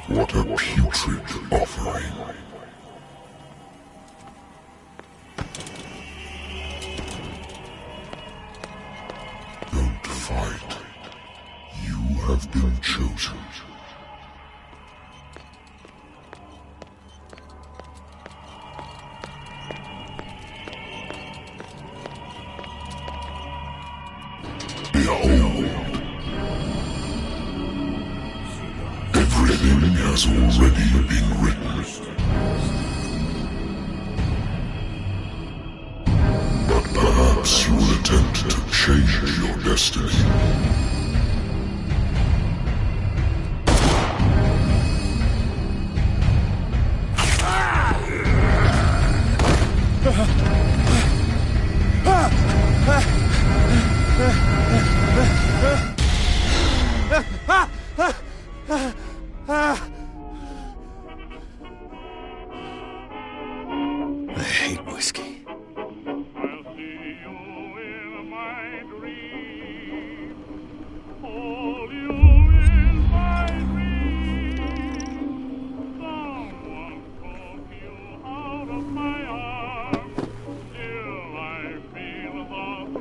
What a putrid offering. Don't fight. You have been chosen. Behold. Everything has already been written. But perhaps you will attempt to change your destiny. I hate whiskey.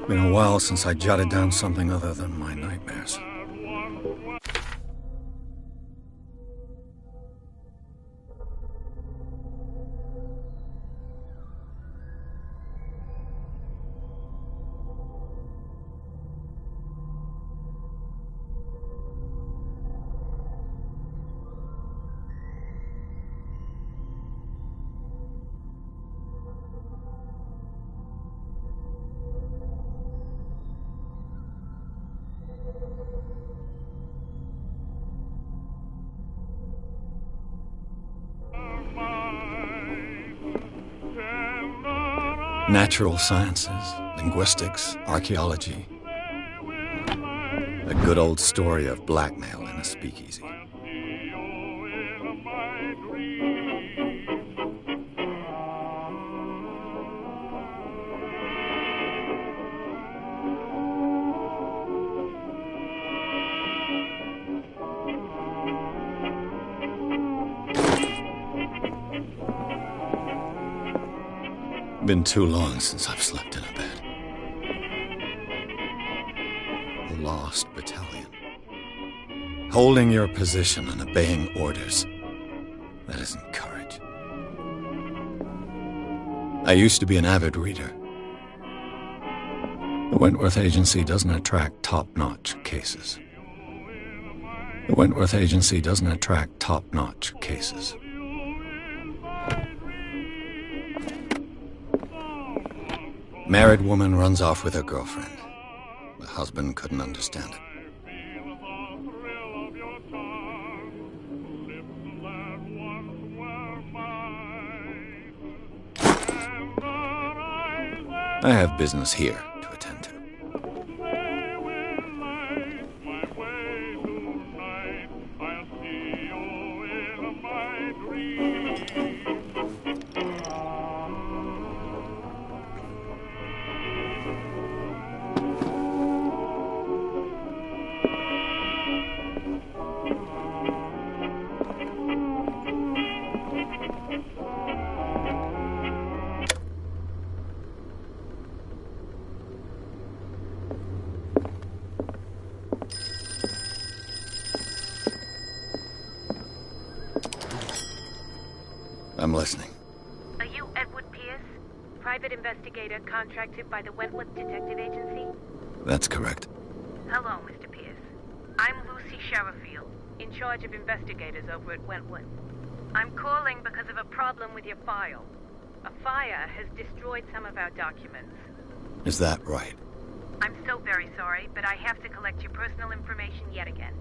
Been a while since I jotted down something other than my nightmares. Natural sciences, linguistics, archaeology. A good old story of blackmail in a speakeasy. Been too long since I've slept in a bed. A lost battalion. Holding your position and obeying orders. That isn't courage. I used to be an avid reader. The Wentworth Agency doesn't attract top-notch cases. The Wentworth Agency doesn't attract top-notch cases. Married woman runs off with her girlfriend. The husband couldn't understand it. I have business here to attend to. I'm listening. Are you Edward Pierce, private investigator contracted by the Wentworth Detective Agency? That's correct. Hello, Mr. Pierce. I'm Lucy Sherifield, in charge of investigators over at Wentworth. I'm calling because of a problem with your file. A fire has destroyed some of our documents. Is that right? I'm so very sorry, but I have to collect your personal information yet again.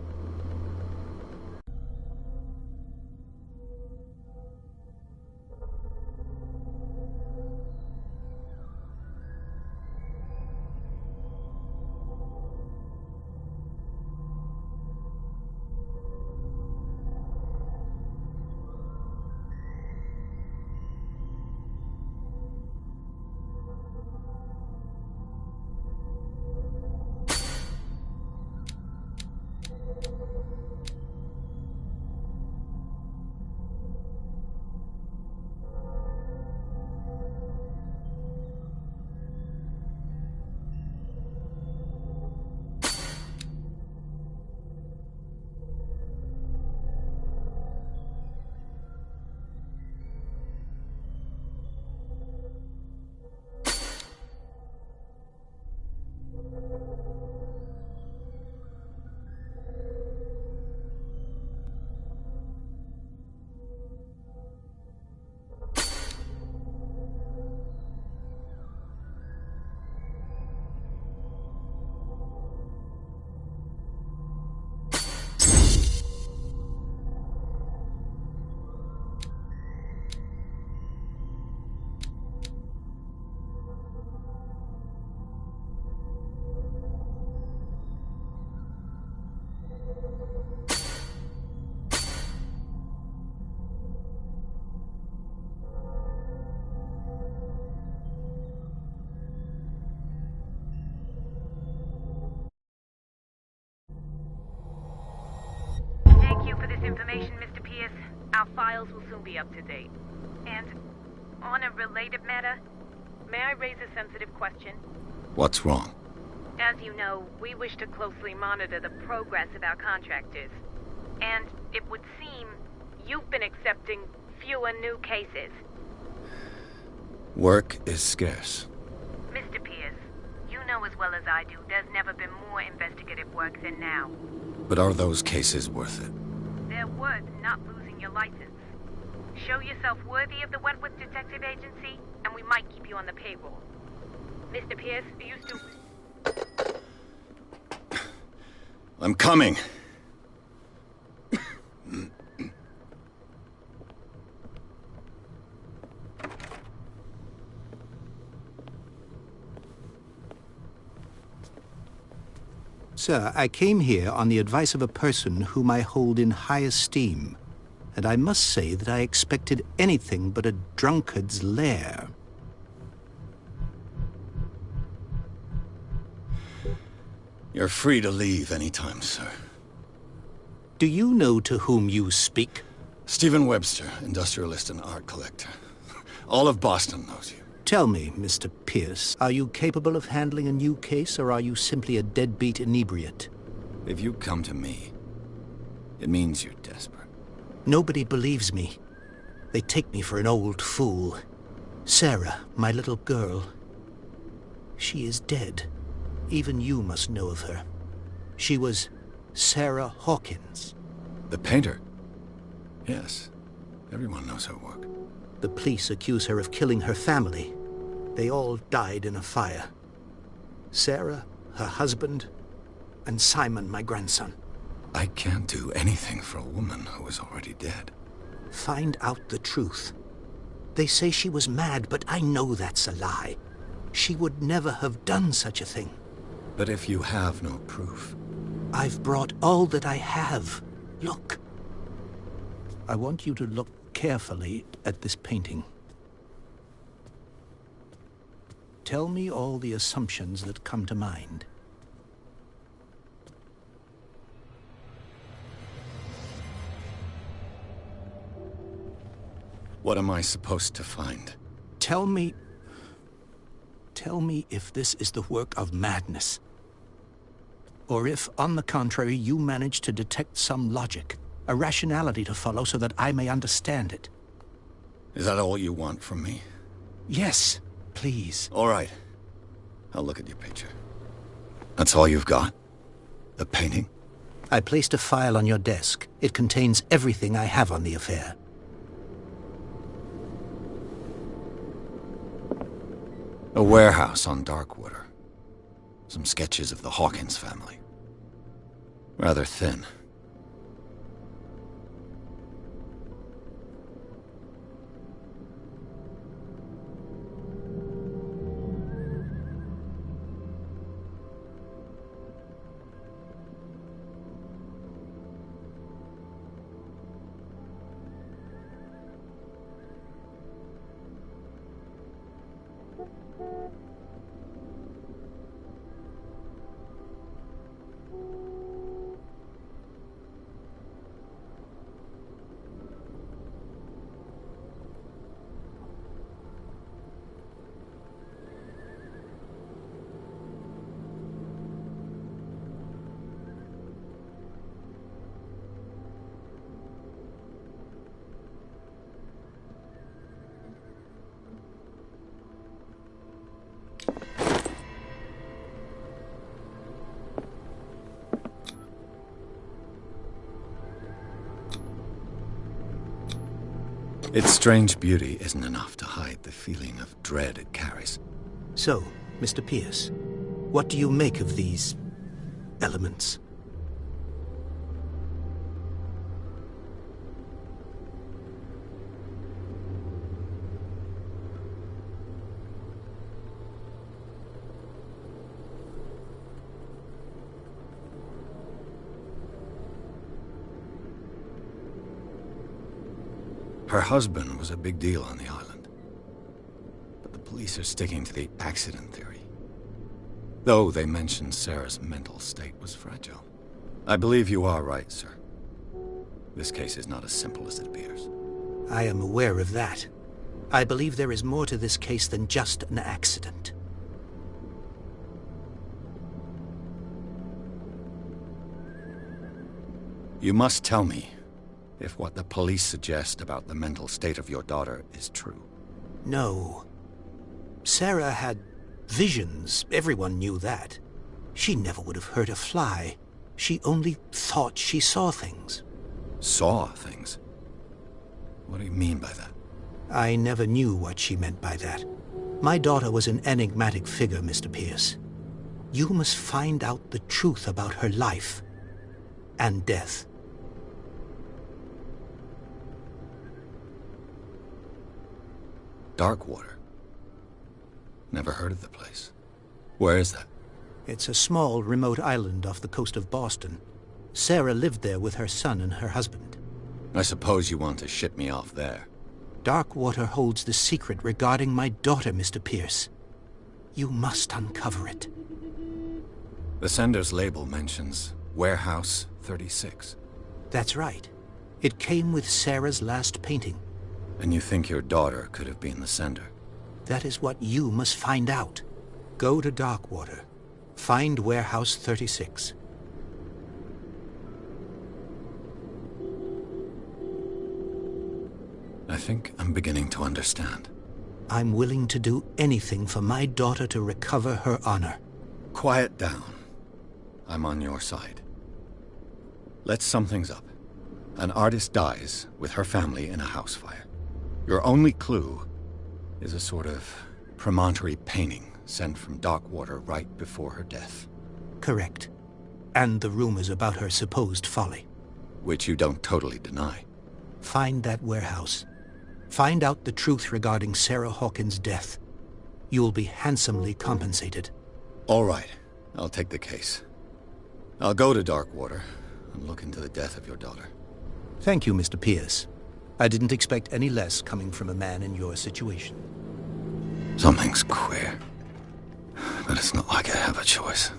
information, Mr. Pierce. Our files will soon be up to date. And on a related matter, may I raise a sensitive question? What's wrong? As you know, we wish to closely monitor the progress of our contractors. And it would seem you've been accepting fewer new cases. Work is scarce. Mr. Pierce, you know as well as I do, there's never been more investigative work than now. But are those cases worth it? They're worth not losing your license. Show yourself worthy of the Wentworth Detective Agency, and we might keep you on the payroll. Mr. Pierce, are you still... I'm coming. Sir, I came here on the advice of a person whom I hold in high esteem, and I must say that I expected anything but a drunkard's lair. You're free to leave anytime, sir. Do you know to whom you speak? Stephen Webster, industrialist and art collector. All of Boston knows you. Tell me, Mr. Pierce, are you capable of handling a new case, or are you simply a deadbeat inebriate? If you come to me, it means you're desperate. Nobody believes me. They take me for an old fool. Sarah, my little girl, she is dead. Even you must know of her. She was Sarah Hawkins. The painter? Yes. Everyone knows her work. The police accuse her of killing her family. They all died in a fire. Sarah, her husband, and Simon, my grandson. I can't do anything for a woman who is already dead. Find out the truth. They say she was mad, but I know that's a lie. She would never have done such a thing. But if you have no proof... I've brought all that I have. Look. I want you to look carefully at this painting. Tell me all the assumptions that come to mind. What am I supposed to find? Tell me if this is the work of madness. Or if, on the contrary, you manage to detect some logic, a rationality to follow so that I may understand it. Is that all you want from me? Yes, please. All right. I'll look at your picture. That's all you've got? The painting? I placed a file on your desk. It contains everything I have on the affair. A warehouse on Darkwater. Some sketches of the Hawkins family. Rather thin. Its strange beauty isn't enough to hide the feeling of dread it carries. So, Mr. Pierce, what do you make of these elements? Her husband was a big deal on the island. But the police are sticking to the accident theory. Though they mentioned Sarah's mental state was fragile. I believe you are right, sir. This case is not as simple as it appears. I am aware of that. I believe there is more to this case than just an accident. You must tell me if what the police suggest about the mental state of your daughter is true. No. Sarah had visions. Everyone knew that. She never would have hurt a fly. She only thought she saw things. Saw things? What do you mean by that? I never knew what she meant by that. My daughter was an enigmatic figure, Mr. Pierce. You must find out the truth about her life and death. Darkwater? Never heard of the place. Where is that? It's a small, remote island off the coast of Boston. Sarah lived there with her son and her husband. I suppose you want to ship me off there. Darkwater holds the secret regarding my daughter, Mr. Pierce. You must uncover it. The sender's label mentions Warehouse 36. That's right. It came with Sarah's last painting. And you think your daughter could have been the sender? That is what you must find out. Go to Darkwater. Find Warehouse 36. I think I'm beginning to understand. I'm willing to do anything for my daughter to recover her honor. Quiet down. I'm on your side. Let's sum things up. An artist dies with her family in a house fire. Your only clue is a sort of promontory painting sent from Darkwater right before her death. Correct. And the rumors about her supposed folly. Which you don't totally deny. Find that warehouse. Find out the truth regarding Sarah Hawkins' death. You'll be handsomely compensated. All right. I'll take the case. I'll go to Darkwater and look into the death of your daughter. Thank you, Mr. Pierce. I didn't expect any less coming from a man in your situation. Something's queer. But it's not like I have a choice.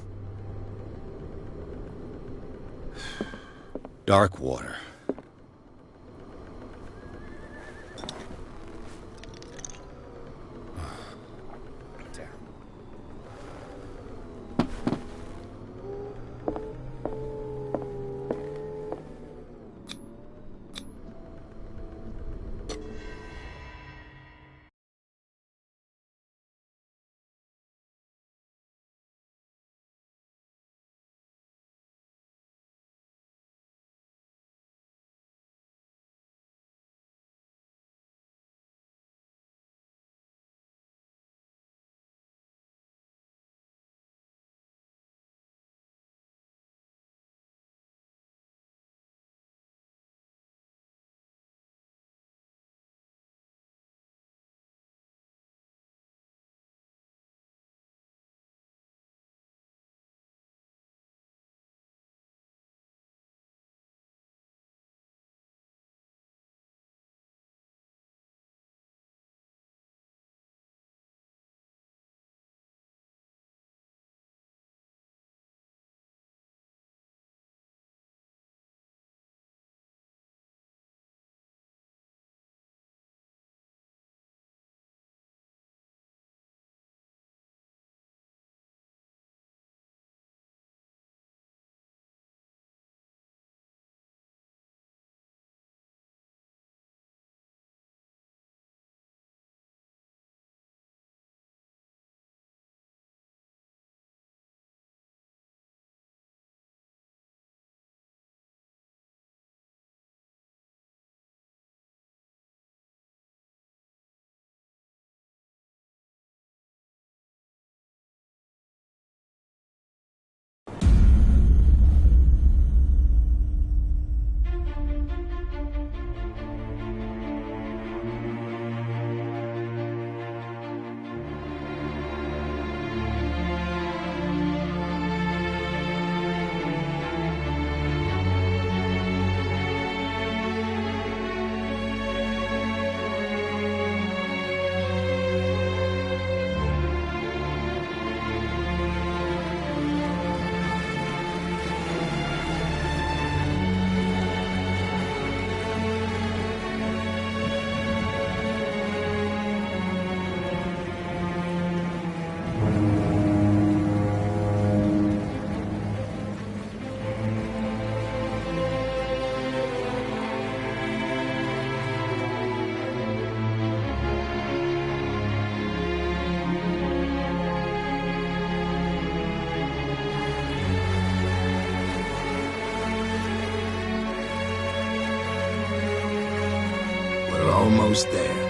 Darkwater. We're almost there.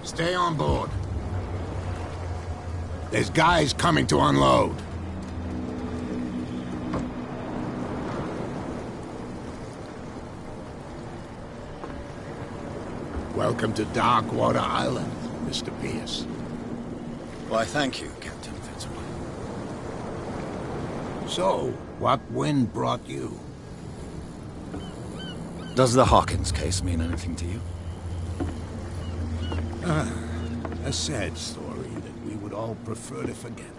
Stay on board. There's guys coming to unload. Welcome to Darkwater Island, Mr. Pierce. Why, thank you, Captain Fitzroy. So, what wind brought you? Does the Hawkins case mean anything to you? A sad story that we would all prefer to forget.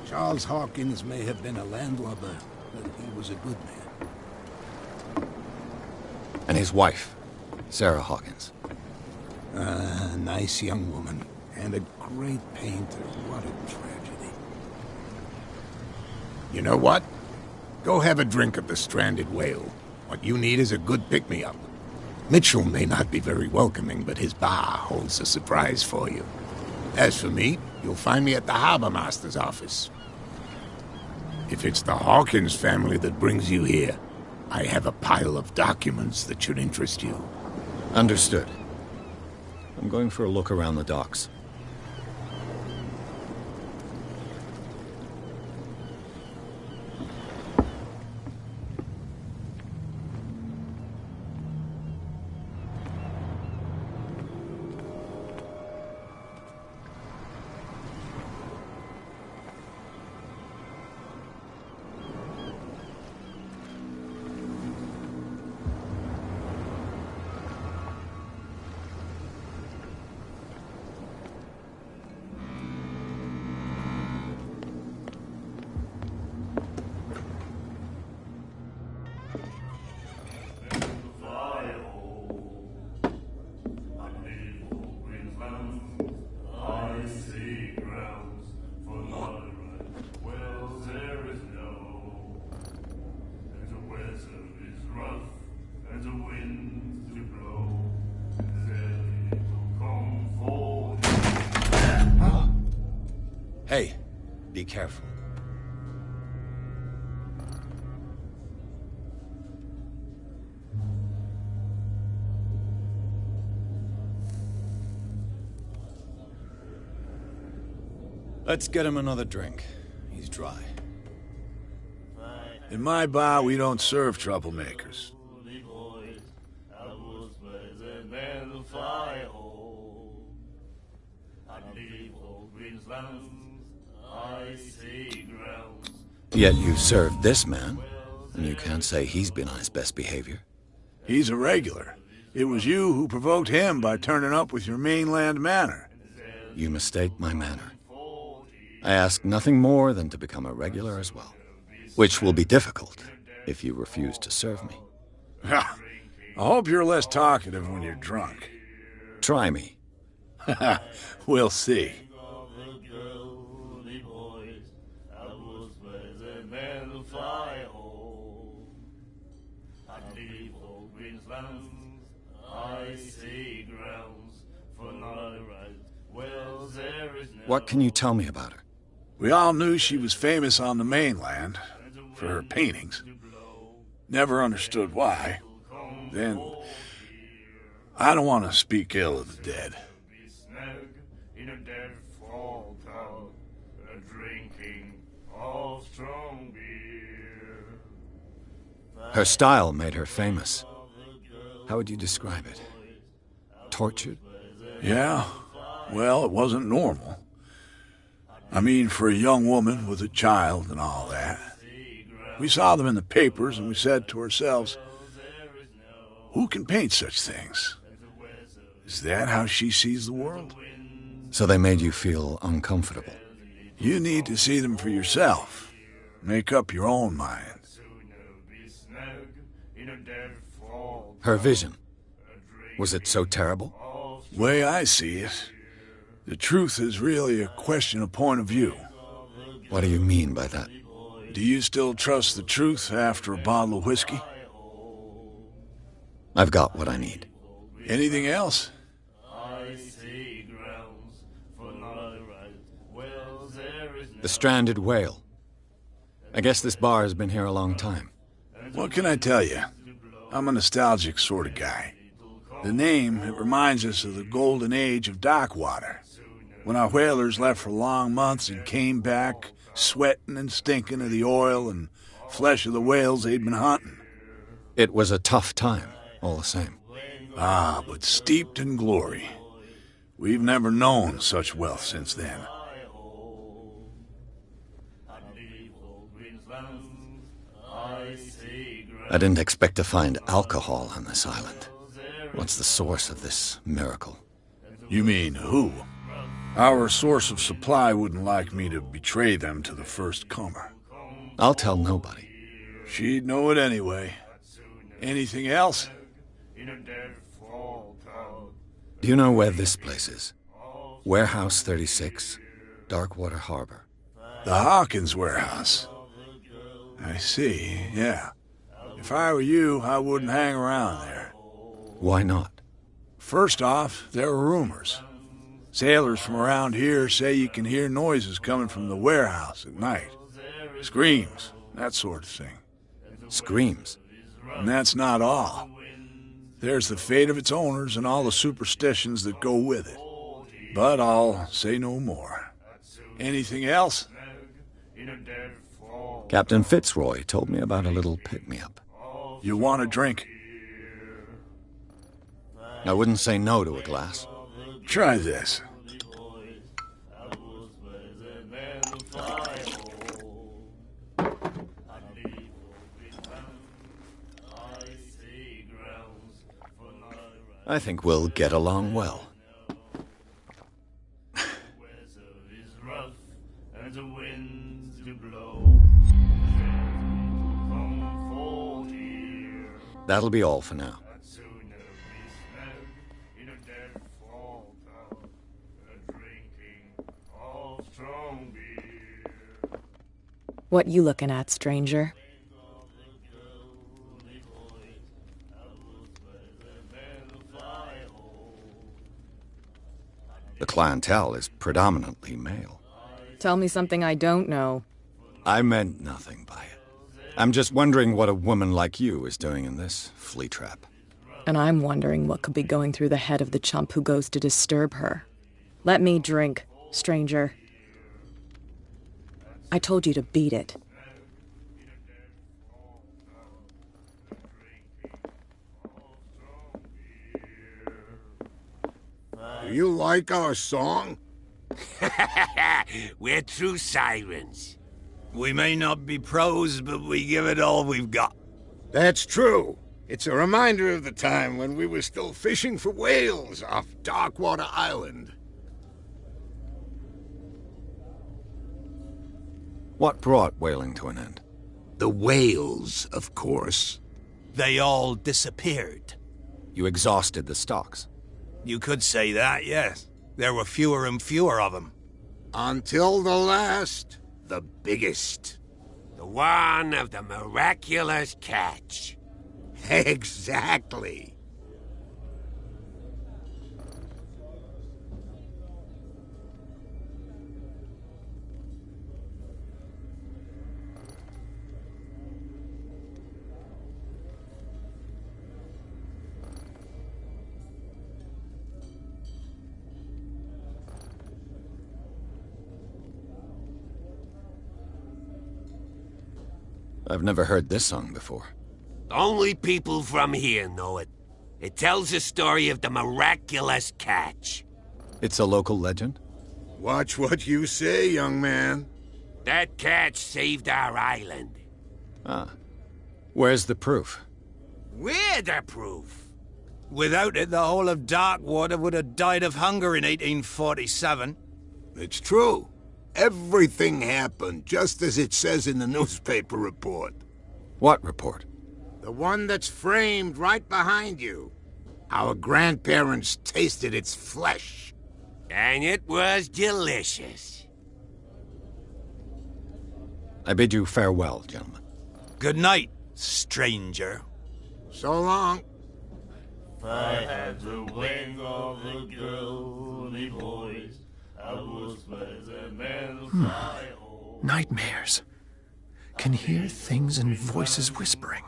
Charles Hawkins may have been a landlubber, but he was a good man. And his wife, Sarah Hawkins. A nice young woman, and a great painter. What a tragedy. You know what? Go have a drink of the stranded whale. What you need is a good pick-me-up. Mitchell may not be very welcoming, but his bar holds a surprise for you. As for me, you'll find me at the Harbor Master's office. If it's the Hawkins family that brings you here, I have a pile of documents that should interest you. Understood. I'm going for a look around the docks. Hey, be careful. Let's get him another drink. He's dry. In my bar, we don't serve troublemakers. Yet you served this man, and you can't say he's been on his best behavior. He's a regular. It was you who provoked him by turning up with your mainland manner. You mistake my manner. I ask nothing more than to become a regular as well, which will be difficult if you refuse to serve me. I hope you're less talkative when you're drunk. Try me. We'll see. What can you tell me about her? We all knew she was famous on the mainland for her paintings. Never understood why. Then, I don't want to speak ill of the dead. Her style made her famous. How would you describe it? Tortured? Yeah, well, it wasn't normal. I mean, for a young woman with a child and all that. We saw them in the papers and we said to ourselves, who can paint such things? Is that how she sees the world? So they made you feel uncomfortable. You need to see them for yourself. Make up your own mind. Her vision. Was it so terrible? Way I see it, the truth is really a question of point of view. What do you mean by that? Do you still trust the truth after a bottle of whiskey? I've got what I need. Anything else? The stranded whale. I guess this bar has been here a long time. What can I tell you? I'm a nostalgic sort of guy. The name, it reminds us of the golden age of dockwater, when our whalers left for long months and came back sweating and stinking of the oil and flesh of the whales they'd been hunting. It was a tough time, all the same. Ah, but steeped in glory. We've never known such wealth since then. I didn't expect to find alcohol on this island. What's the source of this miracle? You mean who? Our source of supply wouldn't like me to betray them to the first comer. I'll tell nobody. She'd know it anyway. Anything else? Do you know where this place is? Warehouse 36, Darkwater Harbor. The Hawkins warehouse. I see, yeah. If I were you, I wouldn't hang around there. Why not? First off, there are rumors. Sailors from around here say you can hear noises coming from the warehouse at night. Screams, that sort of thing. Screams? And that's not all. There's the fate of its owners and all the superstitions that go with it. But I'll say no more. Anything else? Captain Fitzroy told me about a little pick-me-up. You want a drink? I wouldn't say no to a glass. Try this. I think we'll get along well. That'll be all for now. What you looking at, stranger? The clientele is predominantly male. Tell me something I don't know. I meant nothing by it. I'm just wondering what a woman like you is doing in this flea trap. And I'm wondering what could be going through the head of the chump who goes to disturb her. Let me drink, stranger. I told you to beat it. Do you like our song? We're true sirens. We may not be pros, but we give it all we've got. That's true. It's a reminder of the time when we were still fishing for whales off Darkwater Island. What brought whaling to an end? The whales, of course. They all disappeared. You exhausted the stocks. You could say that, yes. There were fewer and fewer of them. Until the last, the biggest. The one of the miraculous catch. Exactly. I've never heard this song before. Only people from here know it. It tells the story of the miraculous catch. It's a local legend? Watch what you say, young man. That catch saved our island. Ah. Where's the proof? We're the proof. Without it, the whole of Darkwater would have died of hunger in 1847. It's true. Everything happened just as it says in the newspaper report. What report? The one that's framed right behind you. Our grandparents tasted its flesh. And it was delicious. I bid you farewell, gentlemen. Good night, stranger. So long. If I had the wing of a girly voice, I would spend a man fly home. Nightmares. Can hear things and voices whispering.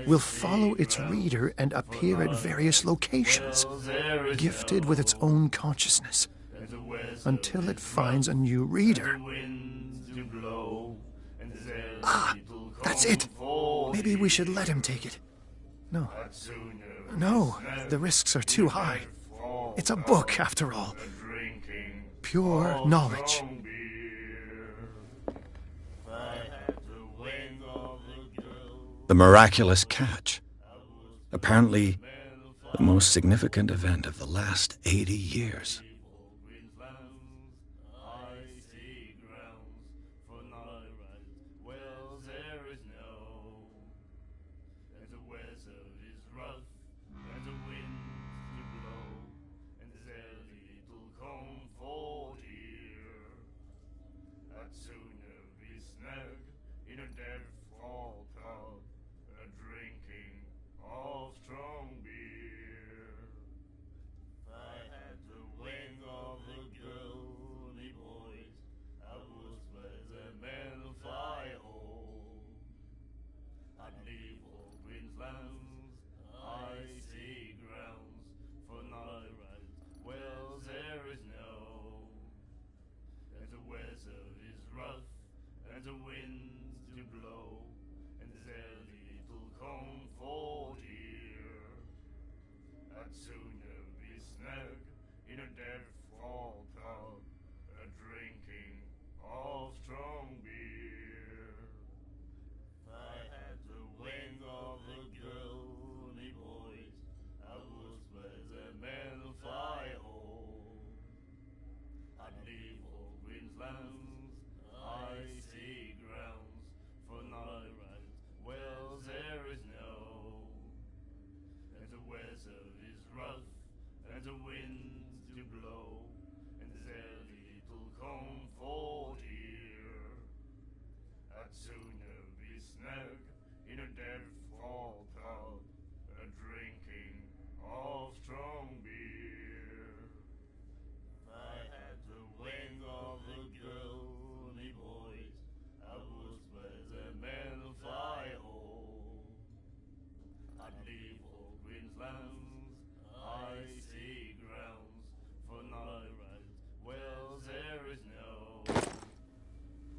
Will follow its reader and appear at various locations, gifted with its own consciousness, until it finds a new reader. Ah, that's it. Maybe we should let him take it. No. No, the risks are too high. It's a book, after all. Pure knowledge. The miraculous catch. Apparently, the most significant event of the last 80 years.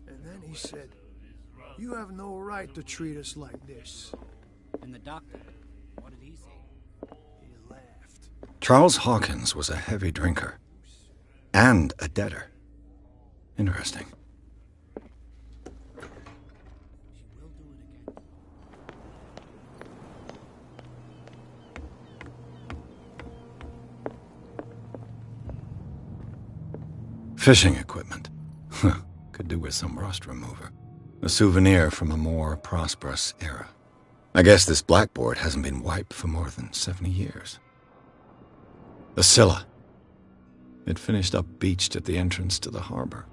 And then he said, "You have no right to treat us like this." And the doctor, what did he say? He laughed. Charles Hawkins was a heavy drinker. And a debtor. Interesting. She will do it again. Fishing equipment. Could do with some rust remover. A souvenir from a more prosperous era. I guess this blackboard hasn't been wiped for more than 70 years. The Scylla. It finished up beached at the entrance to the harbor.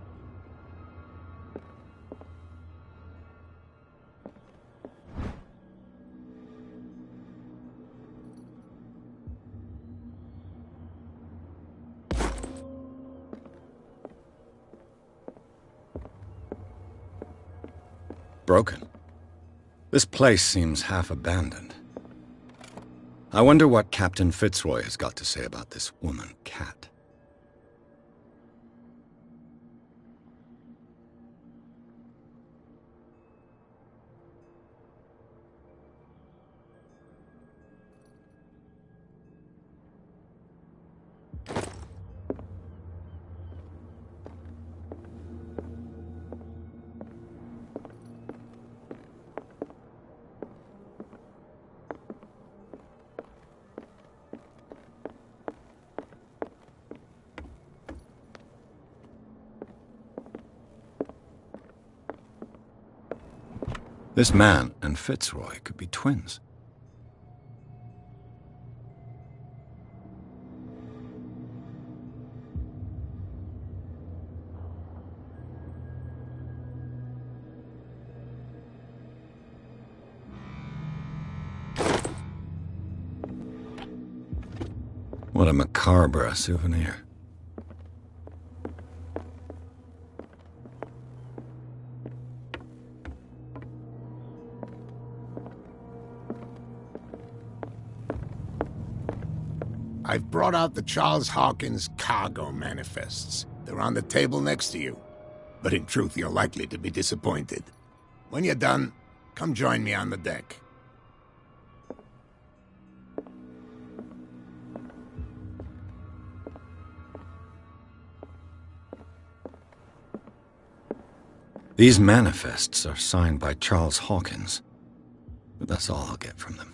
Broken. This place seems half abandoned. I wonder what Captain Fitzroy has got to say about this woman, Cat. This man and Fitzroy could be twins. What a macabre souvenir. I've brought out the Charles Hawkins cargo manifests. They're on the table next to you. But in truth, you're likely to be disappointed. When you're done, come join me on the deck. These manifests are signed by Charles Hawkins, but that's all I'll get from them.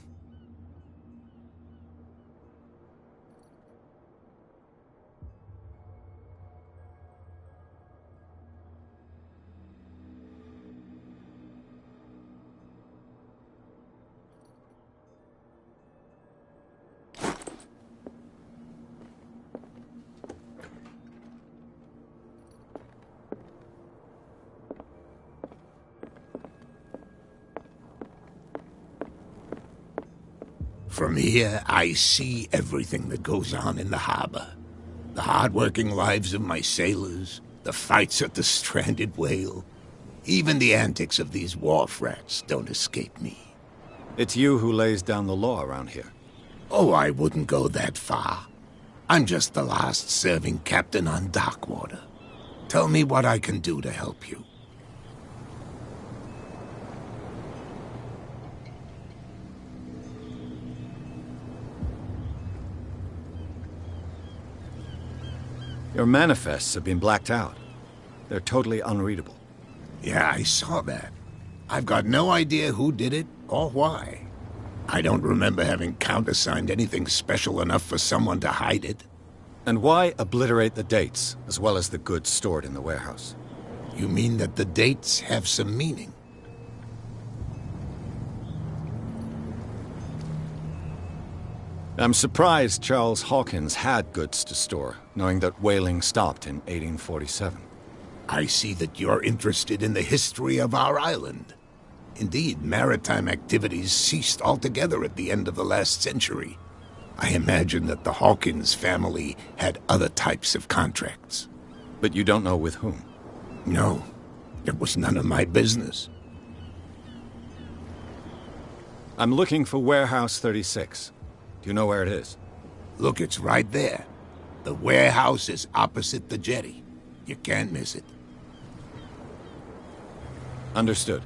From here, I see everything that goes on in the harbor. The hard-working lives of my sailors, the fights at the stranded whale. Even the antics of these wharf rats don't escape me. It's you who lays down the law around here. Oh, I wouldn't go that far. I'm just the last serving captain on Darkwater. Tell me what I can do to help you. Your manifests have been blacked out. They're totally unreadable. Yeah, I saw that. I've got no idea who did it or why. I don't remember having countersigned anything special enough for someone to hide it. And why obliterate the dates, as well as the goods stored in the warehouse? You mean that the dates have some meaning? I'm surprised Charles Hawkins had goods to store, knowing that whaling stopped in 1847. I see that you're interested in the history of our island. Indeed, maritime activities ceased altogether at the end of the last century. I imagine that the Hawkins family had other types of contracts. But you don't know with whom? No, it was none of my business. I'm looking for Warehouse 36. Do you know where it is? Look, it's right there. The warehouse is opposite the jetty. You can't miss it. Understood.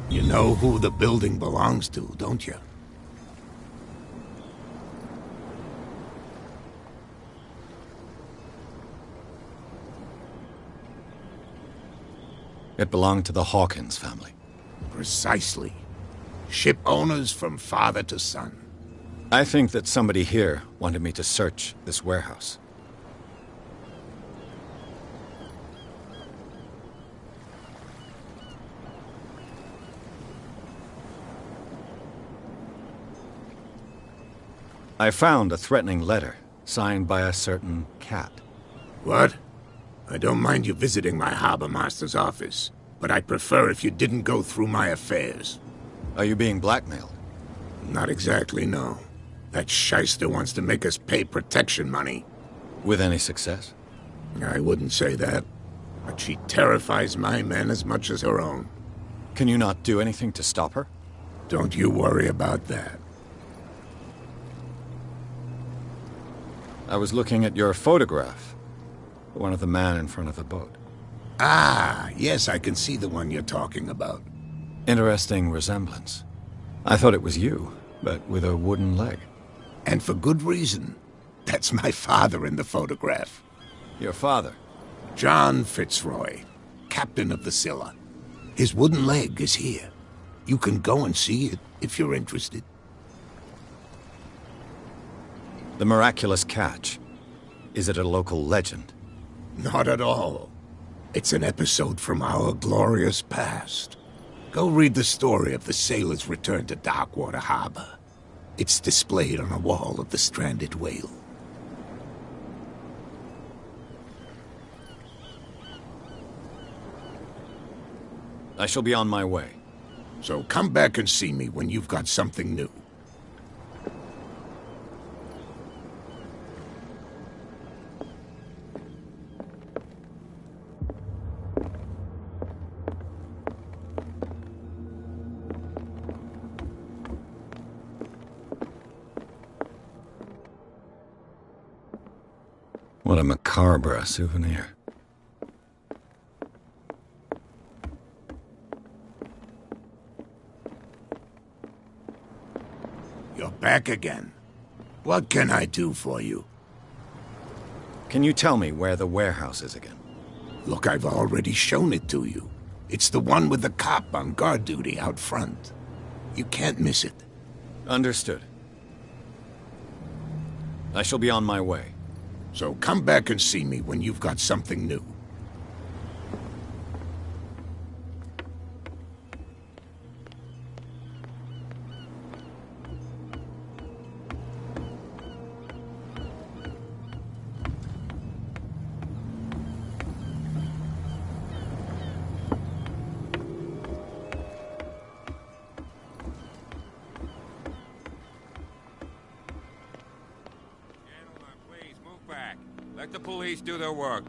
You know who the building belongs to, don't you? It belonged to the Hawkins family. Precisely. Ship owners from father to son. I think that somebody here wanted me to search this warehouse. I found a threatening letter, signed by a certain cat. What? I don't mind you visiting my harbor master's office, but I'd prefer if you didn't go through my affairs. Are you being blackmailed? Not exactly, no. That shyster wants to make us pay protection money. With any success? I wouldn't say that, but she terrifies my men as much as her own. Can you not do anything to stop her? Don't you worry about that. I was looking at your photograph. One of the man in front of the boat. Ah, yes, I can see the one you're talking about. Interesting resemblance. I thought it was you, but with a wooden leg. And for good reason. That's my father in the photograph. Your father? John Fitzroy, captain of the Scylla. His wooden leg is here. You can go and see it if you're interested. The miraculous catch. Is it a local legend? Not at all. It's an episode from our glorious past. Go read the story of the sailor's return to Darkwater Harbor. It's displayed on a wall of the Stranded Whale. I shall be on my way. So come back and see me when you've got something new. What a macabre souvenir. You're back again. What can I do for you? Can you tell me where the warehouse is again? Look, I've already shown it to you. It's the one with the cop on guard duty out front. You can't miss it. Understood. I shall be on my way. So come back and see me when you've got something new. Let the police do their work.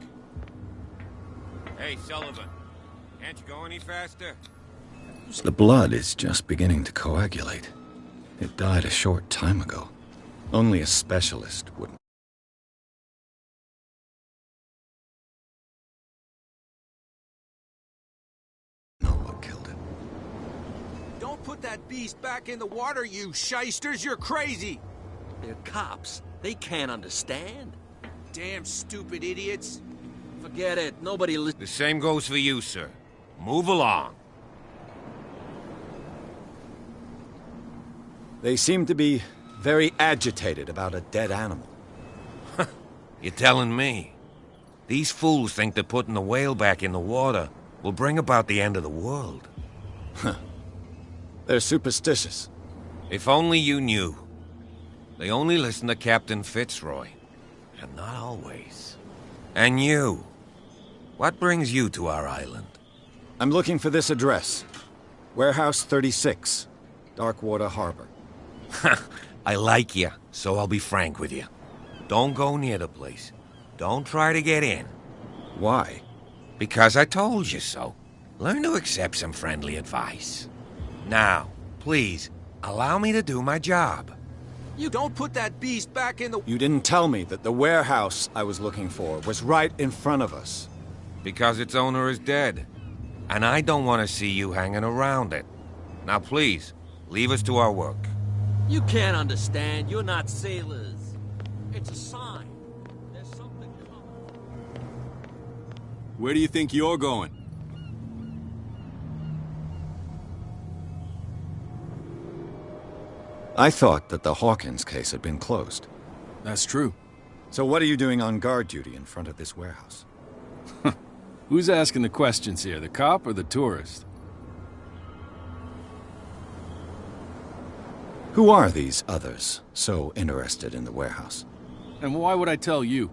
Hey, Sullivan. Can't you go any faster? The blood is just beginning to coagulate. It died a short time ago. Only a specialist would know what killed it. Don't put that beast back in the water, you shysters! You're crazy! They're cops. They can't understand. Damn stupid idiots. Forget it. Nobody listens. The same goes for you, sir. Move along. They seem to be very agitated about a dead animal. You're telling me? These fools think that putting the whale back in the water will bring about the end of the world. They're superstitious. If only you knew. They only listen to Captain Fitzroy. And not always. And you? What brings you to our island? I'm looking for this address. Warehouse 36, Darkwater Harbor. I like you, so I'll be frank with you. Don't go near the place. Don't try to get in. Why? Because I told you so. Learn to accept some friendly advice. Now, please, allow me to do my job. You don't put that beast back in the... You didn't tell me that the warehouse I was looking for was right in front of us. Because its owner is dead. And I don't want to see you hanging around it. Now please, leave us to our work. You can't understand. You're not sailors. It's a sign. There's something coming. Where do you think you're going? I thought that the Hawkins case had been closed. That's true. So what are you doing on guard duty in front of this warehouse? Who's asking the questions here, the cop or the tourist? Who are these others so interested in the warehouse? And why would I tell you?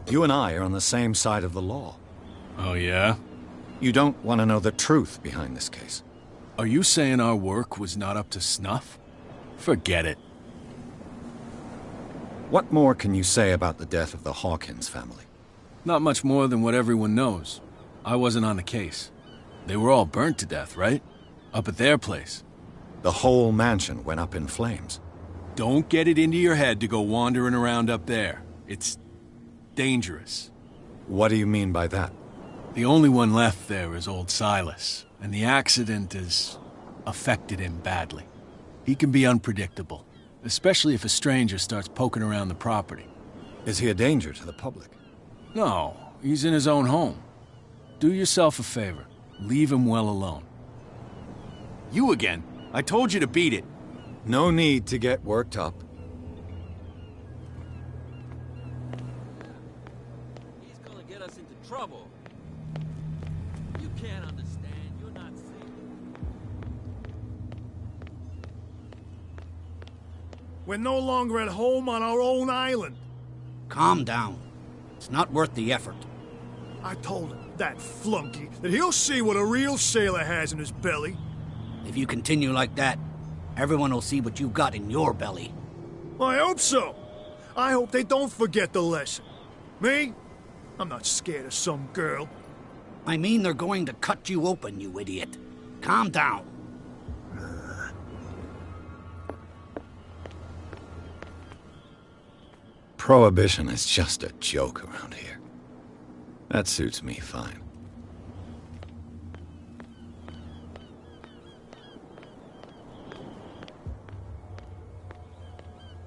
You and I are on the same side of the law. Oh, yeah? You don't want to know the truth behind this case. Are you saying our work was not up to snuff? Forget it. What more can you say about the death of the Hawkins family? Not much more than what everyone knows. I wasn't on the case. They were all burnt to death, right? Up at their place. The whole mansion went up in flames. Don't get it into your head to go wandering around up there. It's dangerous. What do you mean by that? The only one left there is old Silas, and the accident has affected him badly. He can be unpredictable, especially if a stranger starts poking around the property. Is he a danger to the public? No, he's in his own home. Do yourself a favor. Leave him well alone. You again? I told you to beat it. No need to get worked up. We're no longer at home on our own island. Calm down. It's not worth the effort. I told him, that flunky, that he'll see what a real sailor has in his belly. If you continue like that, everyone will see what you got in your belly. I hope so. I hope they don't forget the lesson. Me? I'm not scared of some girl. I mean they're going to cut you open, you idiot. Calm down. Prohibition is just a joke around here. That suits me fine.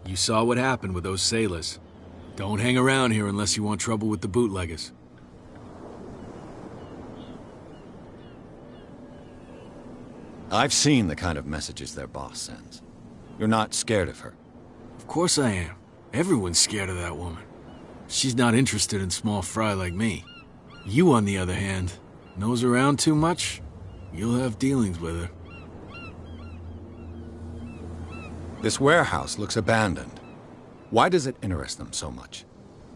You saw what happened with those sailors. Don't hang around here unless you want trouble with the bootleggers. I've seen the kind of messages their boss sends. You're not scared of her? Of course I am. Everyone's scared of that woman. She's not interested in small fry like me. You, on the other hand, nose around too much, you'll have dealings with her. This warehouse looks abandoned. Why does it interest them so much?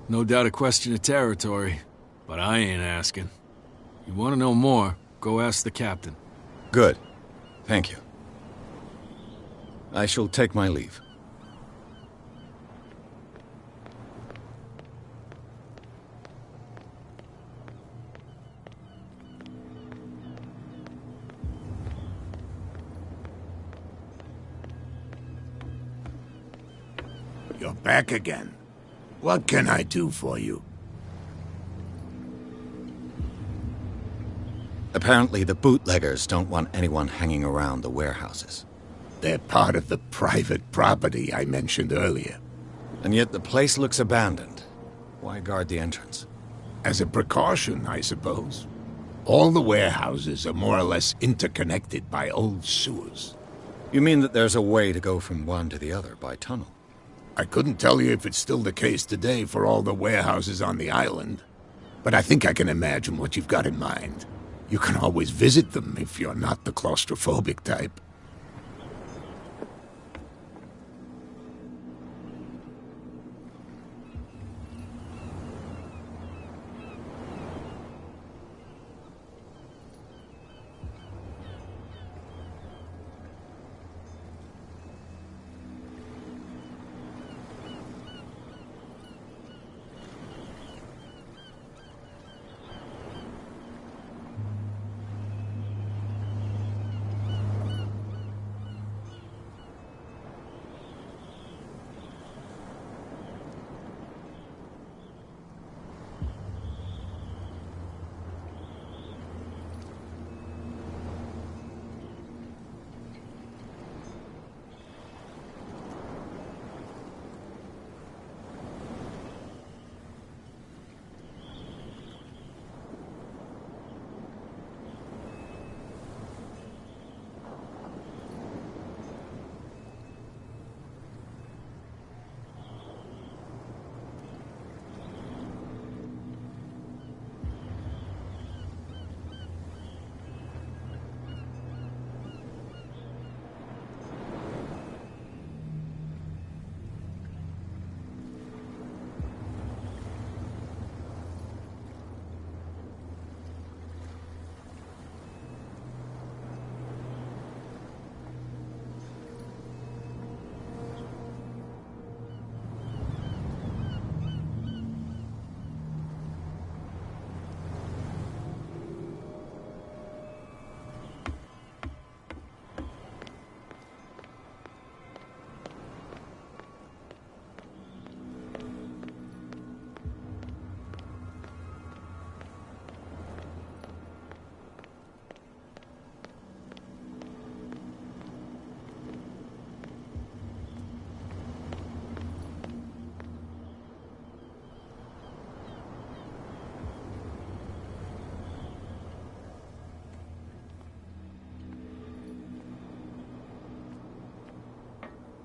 No doubt a question of territory, but I ain't asking. You want to know more, go ask the captain. Good. Thank you. I shall take my leave. You're back again. What can I do for you? Apparently the bootleggers don't want anyone hanging around the warehouses. They're part of the private property I mentioned earlier. And yet the place looks abandoned. Why guard the entrance? As a precaution, I suppose. All the warehouses are more or less interconnected by old sewers. You mean that there's a way to go from one to the other by tunnel? I couldn't tell you if it's still the case today for all the warehouses on the island, but I think I can imagine what you've got in mind. You can always visit them if you're not the claustrophobic type.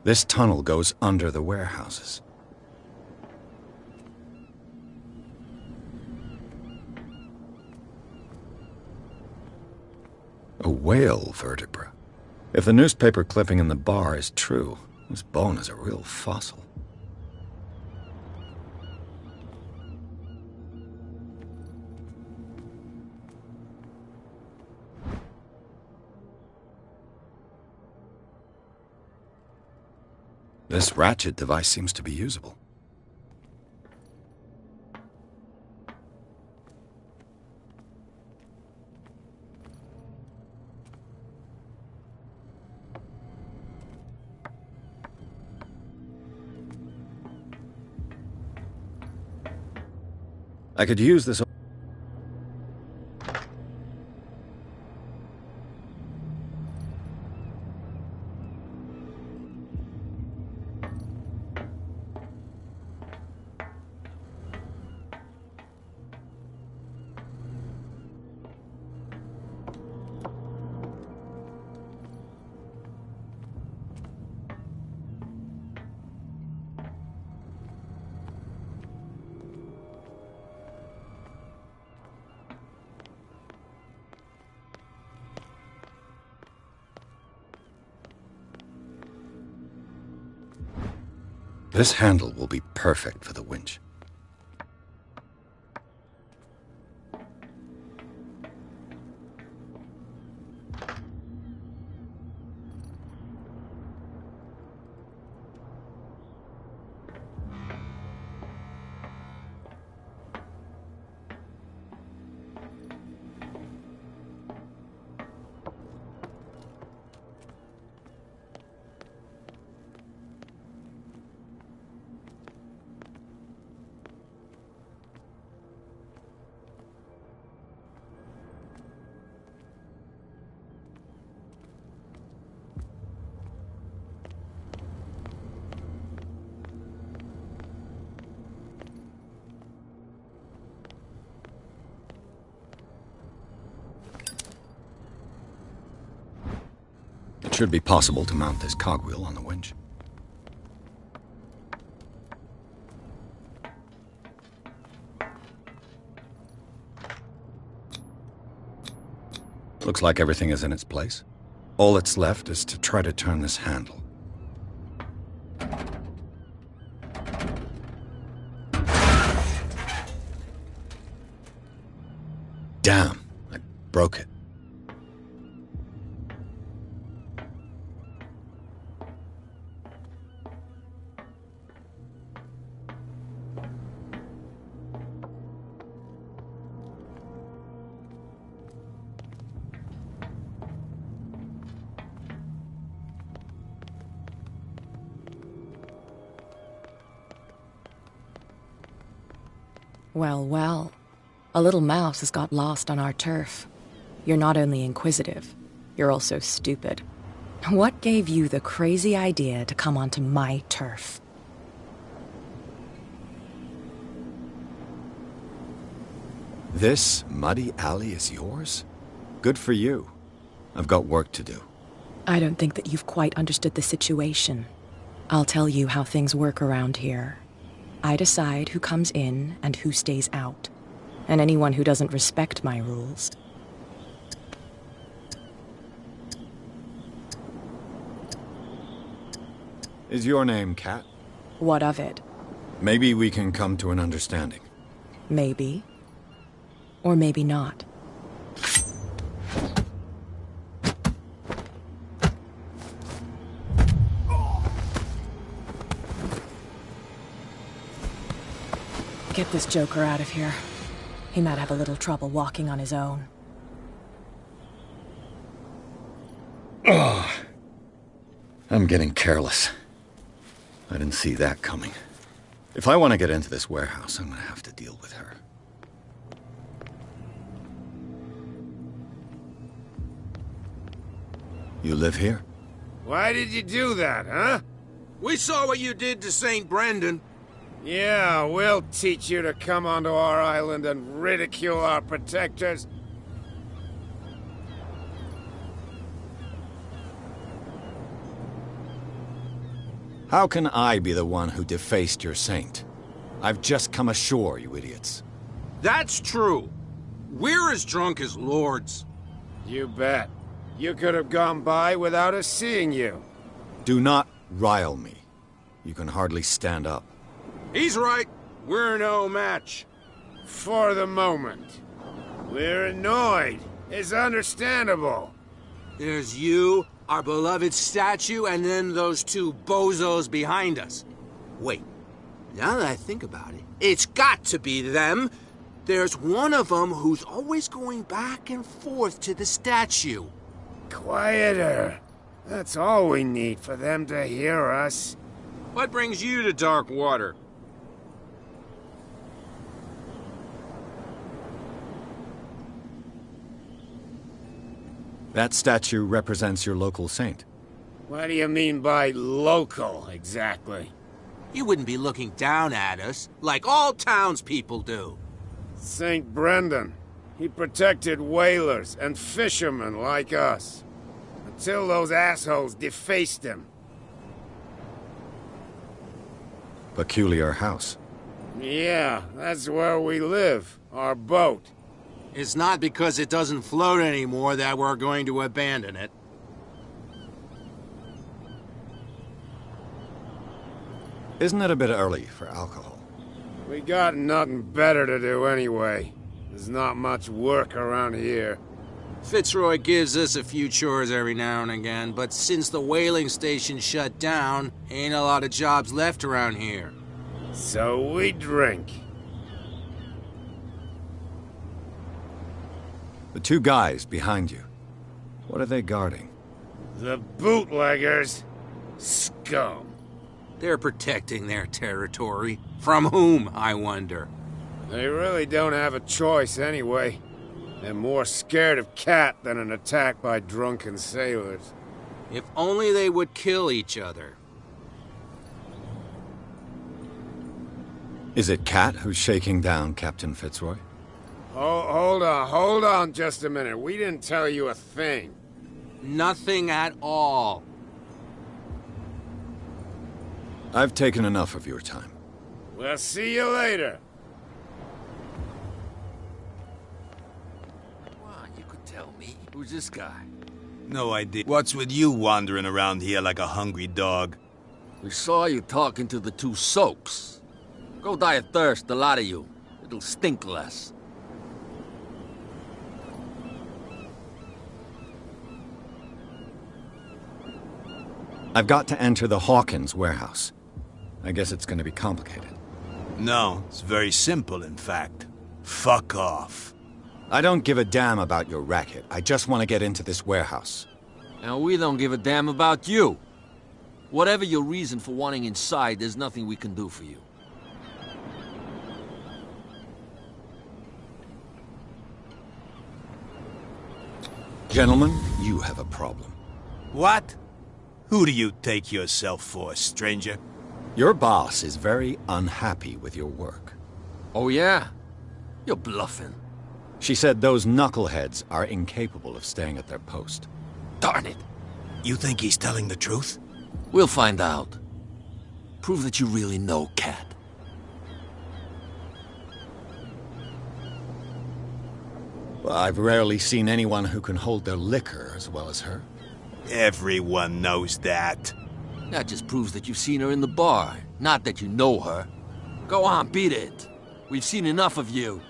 This tunnel goes under the warehouses. A whale vertebra. If the newspaper clipping in the bar is true, This bone is a real fossil. This ratchet device seems to be usable. I could use this. This handle will be perfect for the winch. It should be possible to mount this cogwheel on the winch. Looks like everything is in its place. All that's left is to try to turn this handle. Damn, I broke it. Well, well. A little mouse has got lost on our turf. You're not only inquisitive, you're also stupid. What gave you the crazy idea to come onto my turf? This muddy alley is yours? Good for you. I've got work to do. I don't think that you've quite understood the situation. I'll tell you how things work around here. I decide who comes in and who stays out. And anyone who doesn't respect my rules. Is your name Kat? What of it? Maybe we can come to an understanding. Maybe. Or maybe not. Get this joker out of here. He might have a little trouble walking on his own. Oh, I'm getting careless. I didn't see that coming. If I want to get into this warehouse, I'm going to have to deal with her. You live here? Why did you do that, huh? We saw what you did to St. Brendan. Yeah, we'll teach you to come onto our island and ridicule our protectors. How can I be the one who defaced your saint? I've just come ashore, you idiots. That's true. We're as drunk as lords. You bet. You could have gone by without us seeing you. Do not rile me. You can hardly stand up. He's right. We're no match. For the moment. We're annoyed. It's understandable. There's you, our beloved statue, and then those two bozos behind us. Wait, now that I think about it, it's got to be them. There's one of them who's always going back and forth to the statue. Quieter. That's all we need for them to hear us. What brings you to Darkwater? That statue represents your local saint. What do you mean by local, exactly? You wouldn't be looking down at us, like all townspeople do. St. Brendan. He protected whalers and fishermen like us. Until those assholes defaced him. Peculiar house. Yeah, that's where we live. Our boat. It's not because it doesn't float anymore that we're going to abandon it. Isn't it a bit early for alcohol? We got nothing better to do anyway. There's not much work around here. Fitzroy gives us a few chores every now and again, but since the whaling station shut down, ain't a lot of jobs left around here. So we drink. The two guys behind you. What are they guarding? The bootleggers. Scum. They're protecting their territory. From whom, I wonder? They really don't have a choice anyway. They're more scared of Cat than an attack by drunken sailors. If only they would kill each other. Is it Cat who's shaking down Captain Fitzroy? Hold on just a minute. We didn't tell you a thing. Nothing at all. I've taken enough of your time. We'll see you later. You could tell me. Who's this guy? No idea. What's with you wandering around here like a hungry dog? We saw you talking to the two soaks. Go die of thirst, the lot of you. It'll stink less. I've got to enter the Hawkins warehouse. I guess it's going to be complicated. No, it's very simple, in fact. Fuck off. I don't give a damn about your racket. I just want to get into this warehouse. And we don't give a damn about you. Whatever your reason for wanting inside, there's nothing we can do for you. Gentlemen, you have a problem. What? Who do you take yourself for, stranger? Your boss is very unhappy with your work. Oh yeah? You're bluffing. She said those knuckleheads are incapable of staying at their post. Darn it! You think he's telling the truth? We'll find out. Prove that you really know Cat. Well, I've rarely seen anyone who can hold their liquor as well as her. Everyone knows that. That just proves that you've seen her in the bar, not that you know her. Go on, beat it. We've seen enough of you.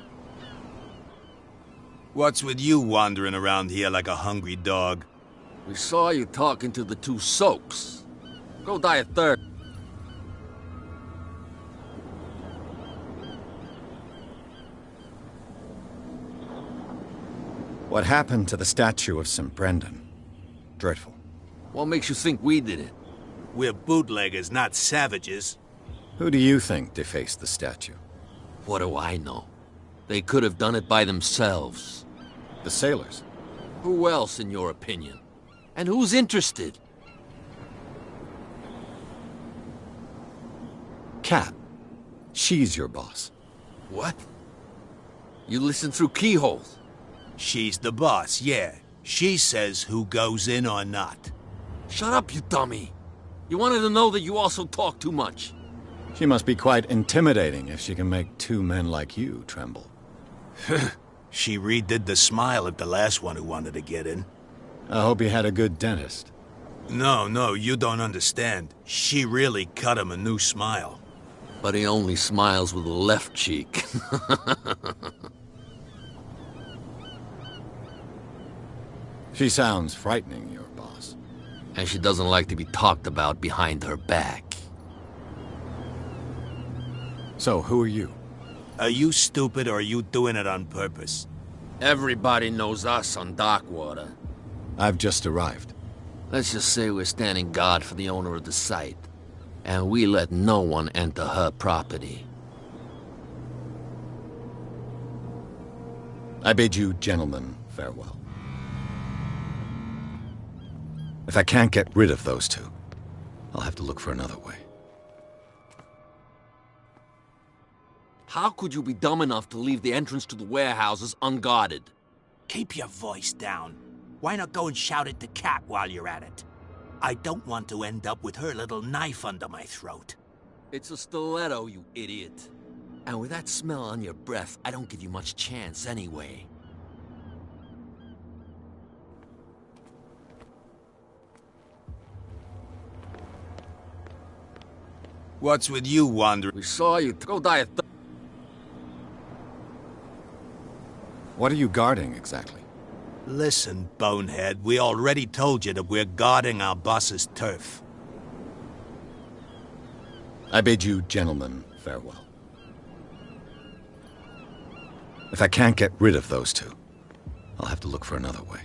What's with you wandering around here like a hungry dog? We saw you talking to the two soaks. Go die of thirst. What happened to the statue of St. Brendan? Dreadful. What makes you think we did it? We're bootleggers, not savages. Who do you think defaced the statue? What do I know? They could have done it by themselves. The sailors? Who else, in your opinion? And who's interested? Cat. She's your boss. What? You listen through keyholes? She's the boss, yeah. She says who goes in or not. Shut up, you dummy. You wanted to know that you also talk too much. She must be quite intimidating if she can make two men like you tremble. She redid the smile at the last one who wanted to get in. I hope he had a good dentist. No, you don't understand. She really cut him a new smile. But he only smiles with the left cheek. She sounds frightening, your boss. And she doesn't like to be talked about behind her back. So, who are you? Are you stupid or are you doing it on purpose? Everybody knows us on Darkwater. I've just arrived. Let's just say we're standing guard for the owner of the site. And we let no one enter her property. I bid you gentlemen farewell. If I can't get rid of those two, I'll have to look for another way. How could you be dumb enough to leave the entrance to the warehouses unguarded? Keep your voice down. Why not go and shout at the cat while you're at it? I don't want to end up with her little knife under my throat. It's a stiletto, you idiot. And with that smell on your breath, I don't give you much chance anyway. What's with you, Wanderer? We saw you. Go die a What are you guarding, exactly? Listen, bonehead, we already told you that we're guarding our boss's turf. I bid you gentlemen farewell. If I can't get rid of those two, I'll have to look for another way.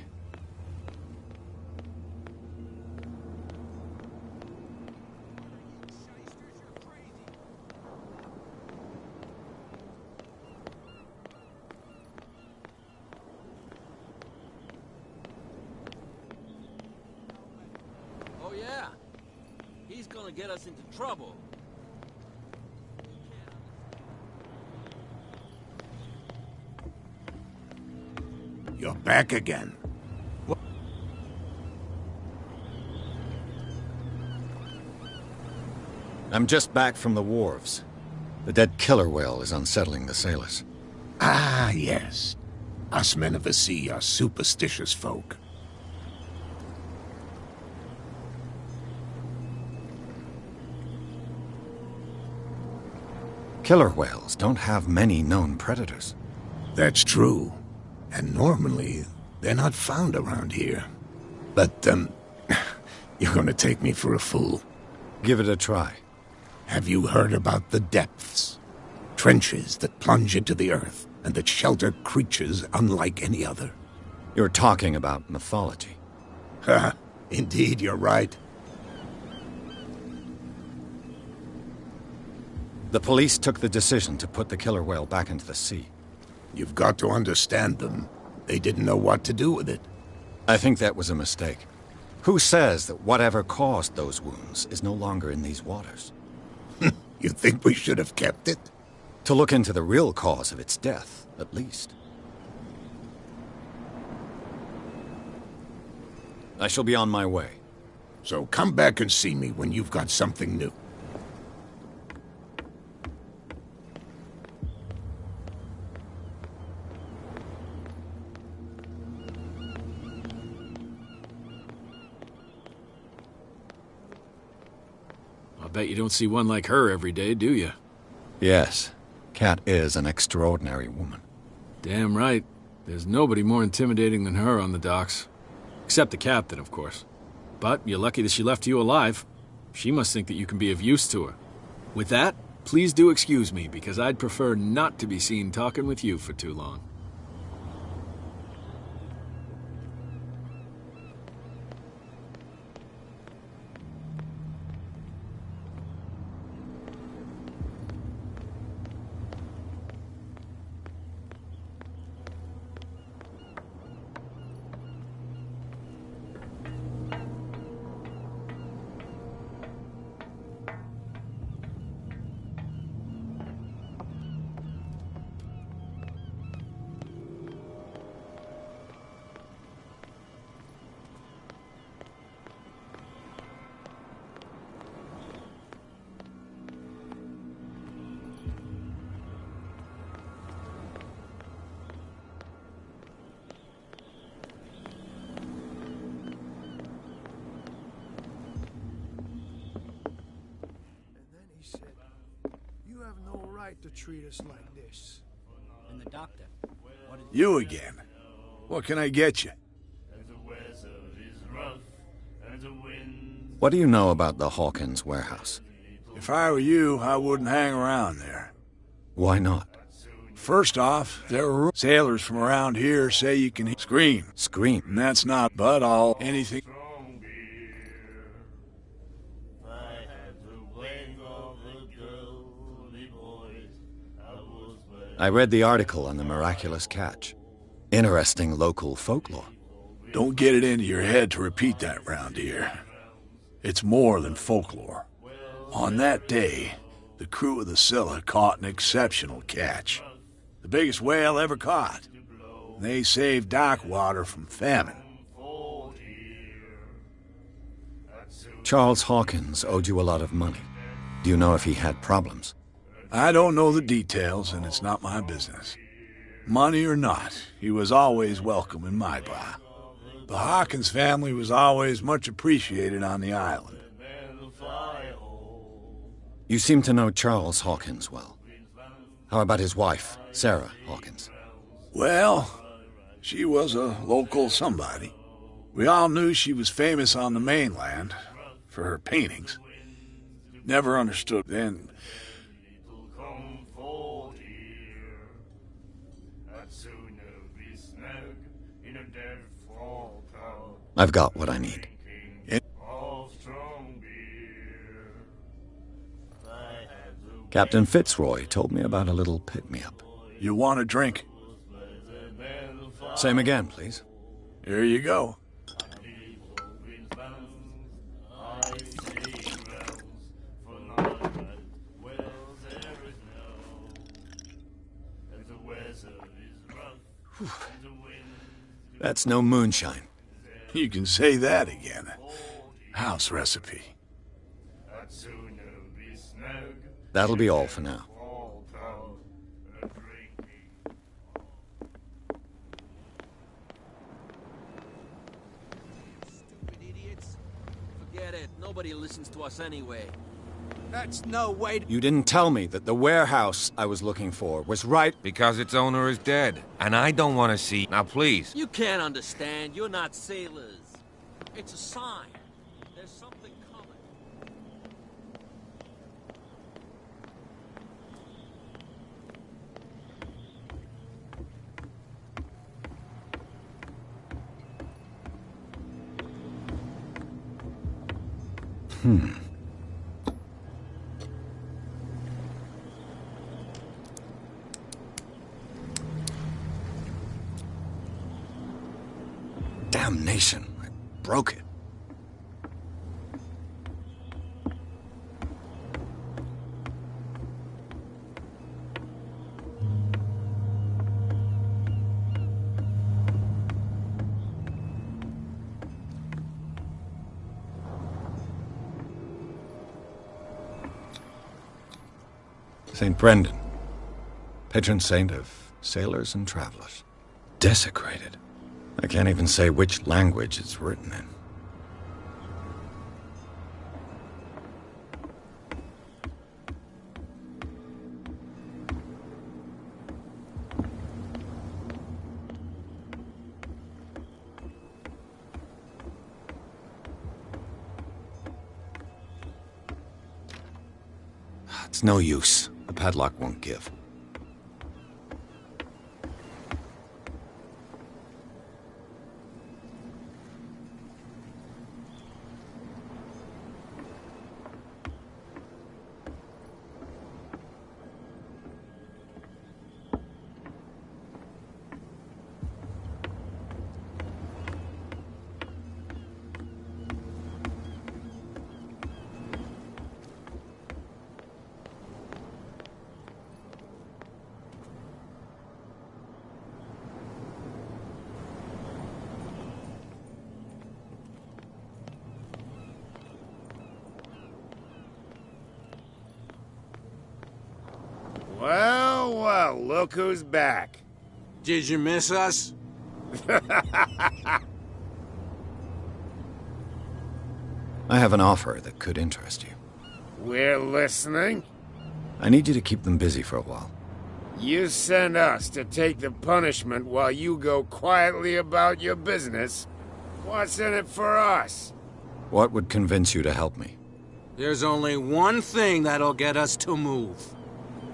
Oh yeah, he's gonna get us into trouble. You're back again. I'm just back from the wharves. The dead killer whale is unsettling the sailors. Ah, yes. Us men of the sea are superstitious folk. Killer whales don't have many known predators. That's true. And normally, they're not found around here. But, you're gonna take me for a fool. Give it a try. Have you heard about the depths? Trenches that plunge into the earth and that shelter creatures unlike any other. You're talking about mythology. Ha! Indeed, you're right. The police took the decision to put the killer whale back into the sea. You've got to understand them. They didn't know what to do with it. I think that was a mistake. Who says that whatever caused those wounds is no longer in these waters? You think we should have kept it? To look into the real cause of its death, at least. I shall be on my way. So come back and see me when you've got something new. I bet you don't see one like her every day, do you? Yes. Cat is an extraordinary woman. Damn right. There's nobody more intimidating than her on the docks. Except the captain, of course. But you're lucky that she left you alive. She must think that you can be of use to her. With that, please do excuse me, because I'd prefer not to be seen talking with you for too long. You have no right to treat us like this. And the doctor? What did You again. What can I get you? What do you know about the Hawkins warehouse? If I were you, I wouldn't hang around there. Why not? First off, there are sailors from around here say you can scream. Scream? And that's not but all anything. I read the article on the miraculous catch. Interesting local folklore. Don't get it into your head to repeat that round here. It's more than folklore. On that day, the crew of the Scylla caught an exceptional catch. The biggest whale ever caught. They saved dock water from famine. Charles Hawkins owed you a lot of money. Do you know if he had problems? I don't know the details, and it's not my business. Money or not, he was always welcome in my bar. The Hawkins family was always much appreciated on the island. You seem to know Charles Hawkins well. How about his wife, Sarah Hawkins? Well, she was a local somebody. We all knew she was famous on the mainland for her paintings. Never understood then. I've got what I need. Captain Fitzroy told me about a little pick-me-up. You want a drink? Same again, please. Here you go. That's no moonshine. You can say that again. House recipe. That'll be all for now. Stupid idiots. Forget it. Nobody listens to us anyway. That's no way to... You didn't tell me that the warehouse I was looking for was right... Because its owner is dead, and I don't want to see... Now, please. You can't understand. You're not sailors. It's a sign. There's something coming. Damnation. I broke it. St. Brendan, patron saint of sailors and travelers. Desecrated. I can't even say which language it's written in. It's no use. The padlock won't give. Well, well, look who's back. Did you miss us? I have an offer that could interest you. We're listening. I need you to keep them busy for a while. You send us to take the punishment while you go quietly about your business? What's in it for us? What would convince you to help me? There's only one thing that'll get us to move.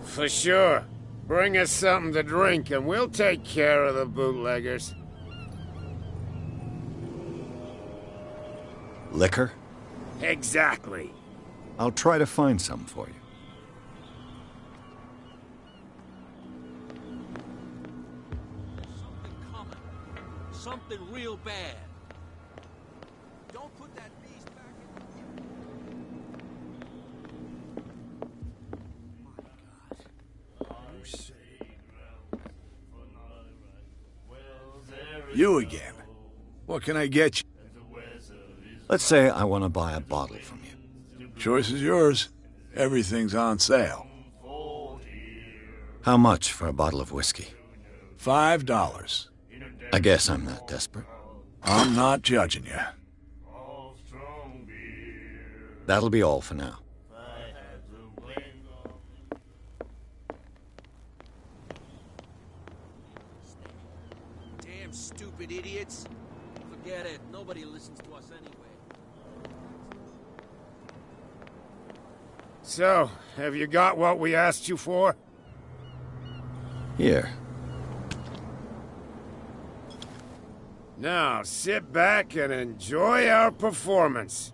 For sure. Bring us something to drink and we'll take care of the bootleggers. Liquor? Exactly. I'll try to find some for you. Something coming. Something real bad. Don't put that beast back in... You again. What can I get you? Let's say I want to buy a bottle from you. Choice is yours. Everything's on sale. How much for a bottle of whiskey? $5. I guess I'm not desperate. I'm not judging you. That'll be all for now. Damn stupid idiots. Forget it. Nobody listens to us anyway. So, have you got what we asked you for? Here. Now, sit back and enjoy our performance.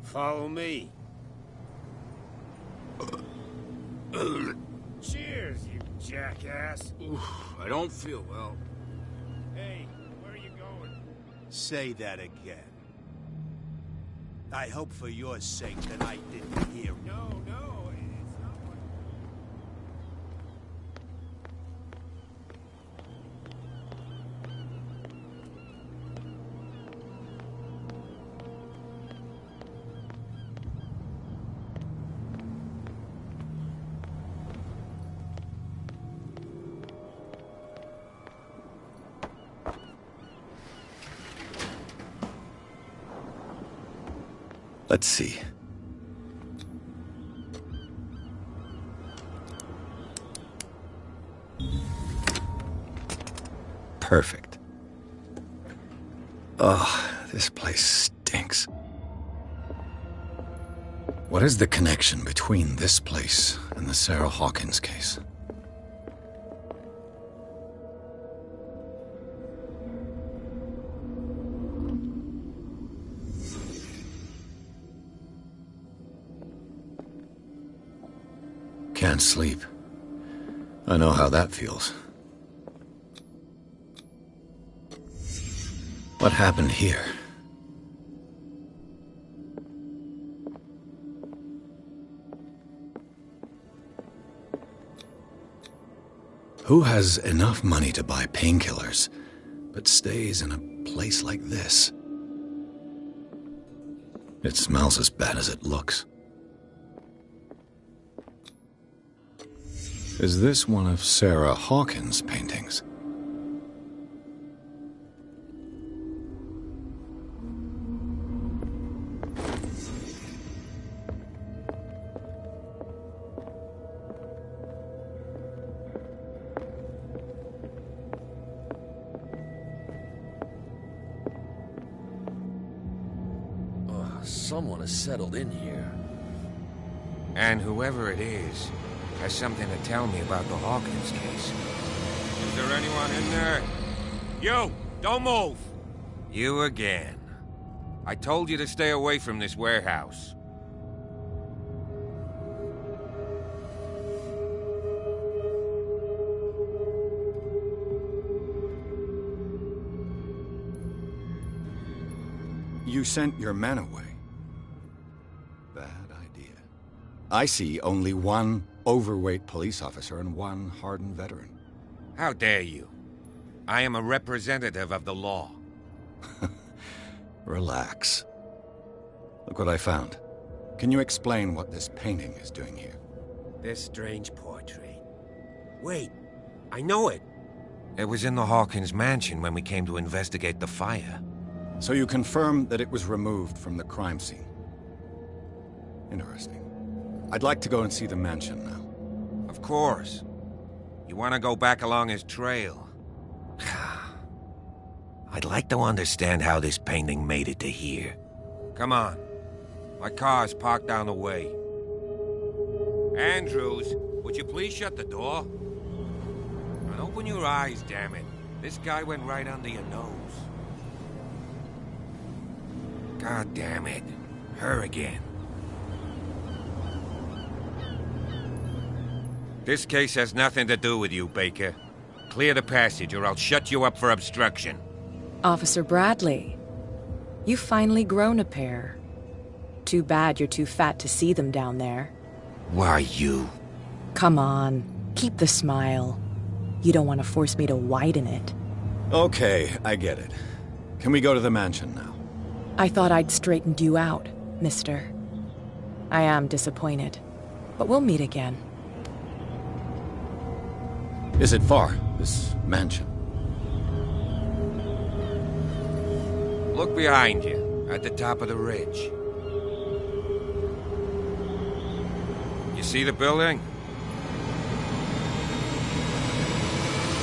Follow me. Cheers, you jackass. I don't feel well. Hey, where are you going? Say that again. I hope for your sake that I didn't hear you. No, it's not what... Let's see. Perfect. Oh, this place stinks. What is the connection between this place and the Sarah Hawkins case? Can't sleep. I know how that feels. What happened here? Who has enough money to buy painkillers, but stays in a place like this? It smells as bad as it looks. Is this one of Sarah Hawkins' paintings? Someone has settled in here. And whoever it is has something to tell me about the Hawkins case. Is there anyone in there? You! Don't move! You again. I told you to stay away from this warehouse. You sent your men away. Bad idea. I see only one overweight police officer and one hardened veteran. How dare you? I am a representative of the law. Relax. Look what I found. Can you explain what this painting is doing here? This strange portrait. Wait, I know it. It was in the Hawkins mansion when we came to investigate the fire. So you confirm that it was removed from the crime scene. Interesting. I'd like to go and see the mansion now. Of course. You want to go back along his trail? I'd like to understand how this painting made it to here. Come on. My car's parked down the way. Andrews, would you please shut the door? And open your eyes, damn it. This guy went right under your nose. God damn it. Her again. This case has nothing to do with you, Baker. Clear the passage or I'll shut you up for obstruction. Officer Bradley, you've finally grown a pair. Too bad you're too fat to see them down there. Why you? Come on, keep the smile. You don't want to force me to widen it. Okay, I get it. Can we go to the mansion now? I thought I'd straightened you out, mister. I am disappointed, but we'll meet again. Is it far, this mansion? Look behind you, at the top of the ridge. You see the building?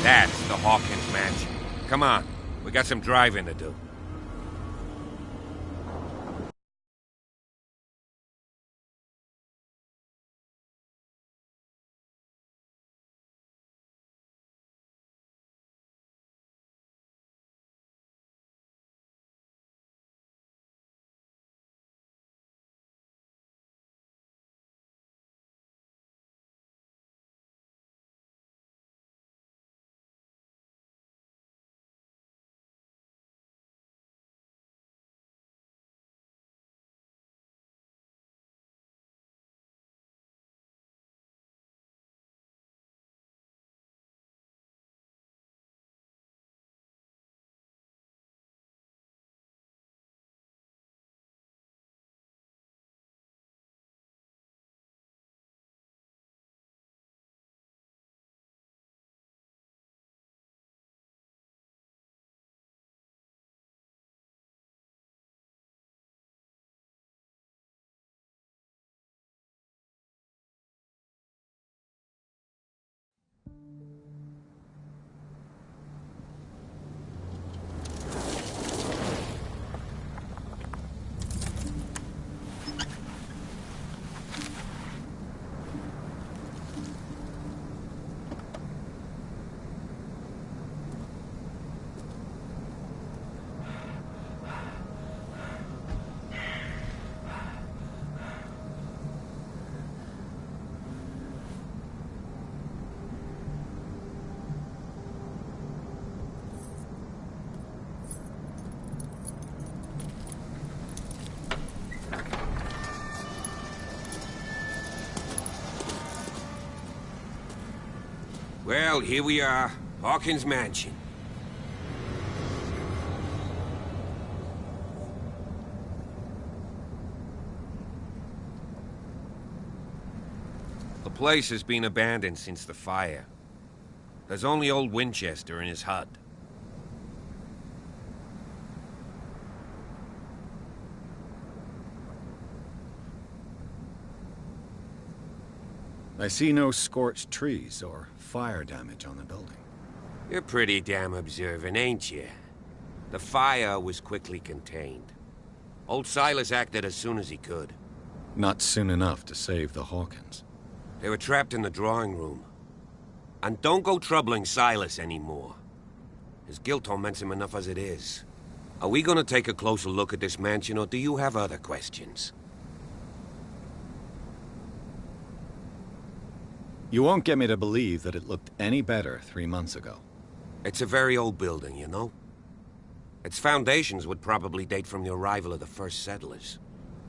That's the Hawkins mansion. Come on, we got some driving to do. Well, here we are. Hawkins Mansion. The place has been abandoned since the fire. There's only old Winchester in his hut. I see no scorched trees or fire damage on the building. You're pretty damn observant, ain't you? The fire was quickly contained. Old Silas acted as soon as he could. Not soon enough to save the Hawkins. They were trapped in the drawing room. And don't go troubling Silas anymore. His guilt torments him enough as it is. Are we gonna take a closer look at this mansion, or do you have other questions? You won't get me to believe that it looked any better 3 months ago. It's a very old building, you know? Its foundations would probably date from the arrival of the first settlers.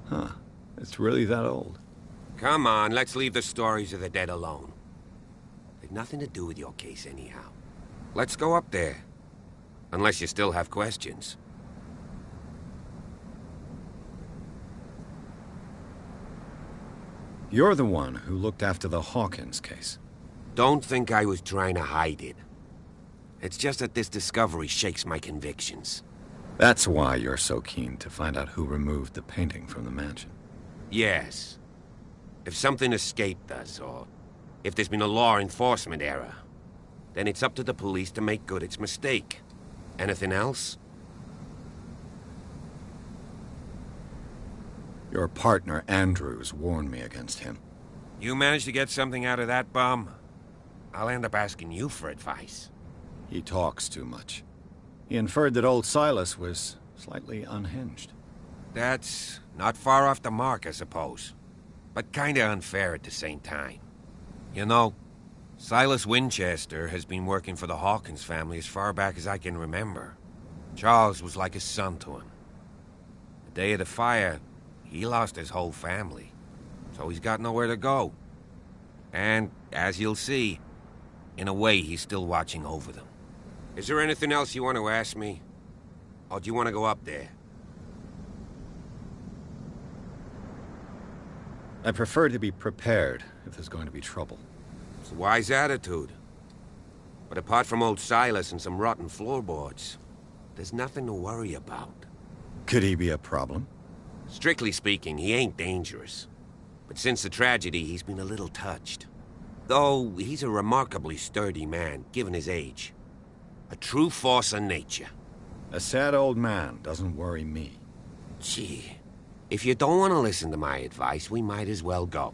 Huh. It's really that old. Come on, let's leave the stories of the dead alone. They've nothing to do with your case anyhow. Let's go up there. Unless you still have questions. You're the one who looked after the Hawkins case. Don't think I was trying to hide it. It's just that this discovery shakes my convictions. That's why you're so keen to find out who removed the painting from the mansion. Yes. If something escaped us, or if there's been a law enforcement error, then it's up to the police to make good its mistake. Anything else? Your partner, Andrews, warned me against him. You managed to get something out of that bum? I'll end up asking you for advice. He talks too much. He inferred that old Silas was slightly unhinged. That's not far off the mark, I suppose. But kinda unfair at the same time. You know, Silas Winchester has been working for the Hawkins family as far back as I can remember. Charles was like a son to him. The day of the fire, he lost his whole family, so he's got nowhere to go. And, as you'll see, in a way, he's still watching over them. Is there anything else you want to ask me? Or do you want to go up there? I prefer to be prepared if there's going to be trouble. It's a wise attitude. But apart from old Silas and some rotten floorboards, there's nothing to worry about. Could he be a problem? Strictly speaking, he ain't dangerous. But since the tragedy, he's been a little touched. Though he's a remarkably sturdy man, given his age. A true force of nature. A sad old man doesn't worry me. Gee, if you don't want to listen to my advice, we might as well go.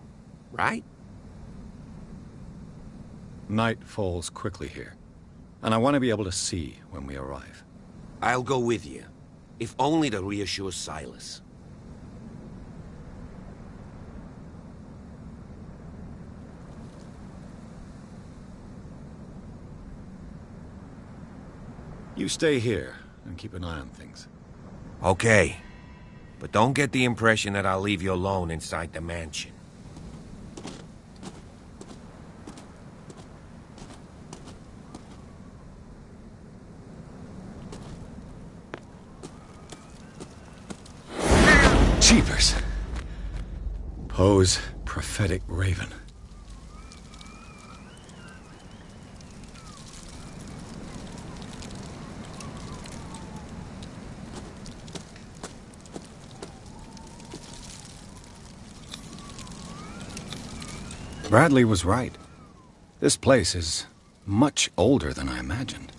Right? Night falls quickly here, and I want to be able to see when we arrive. I'll go with you, if only to reassure Silas. You stay here and keep an eye on things. Okay. But don't get the impression that I'll leave you alone inside the mansion. Jeepers! Poe's prophetic raven. Bradley was right. This place is much older than I imagined.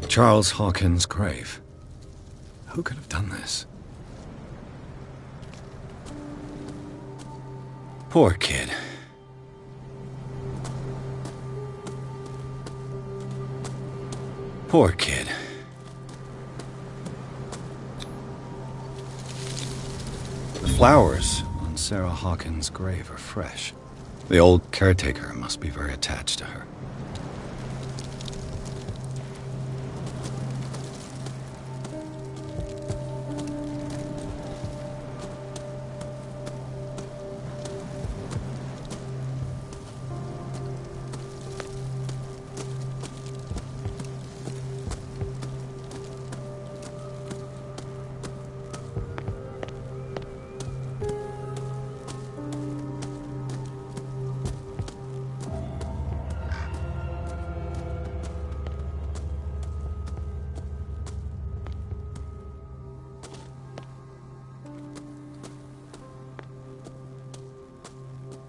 Charles Hawkins' grave. Who could have done this? Poor kid. Poor kid. The flowers on Sarah Hawkins' grave are fresh. The old caretaker must be very attached to her.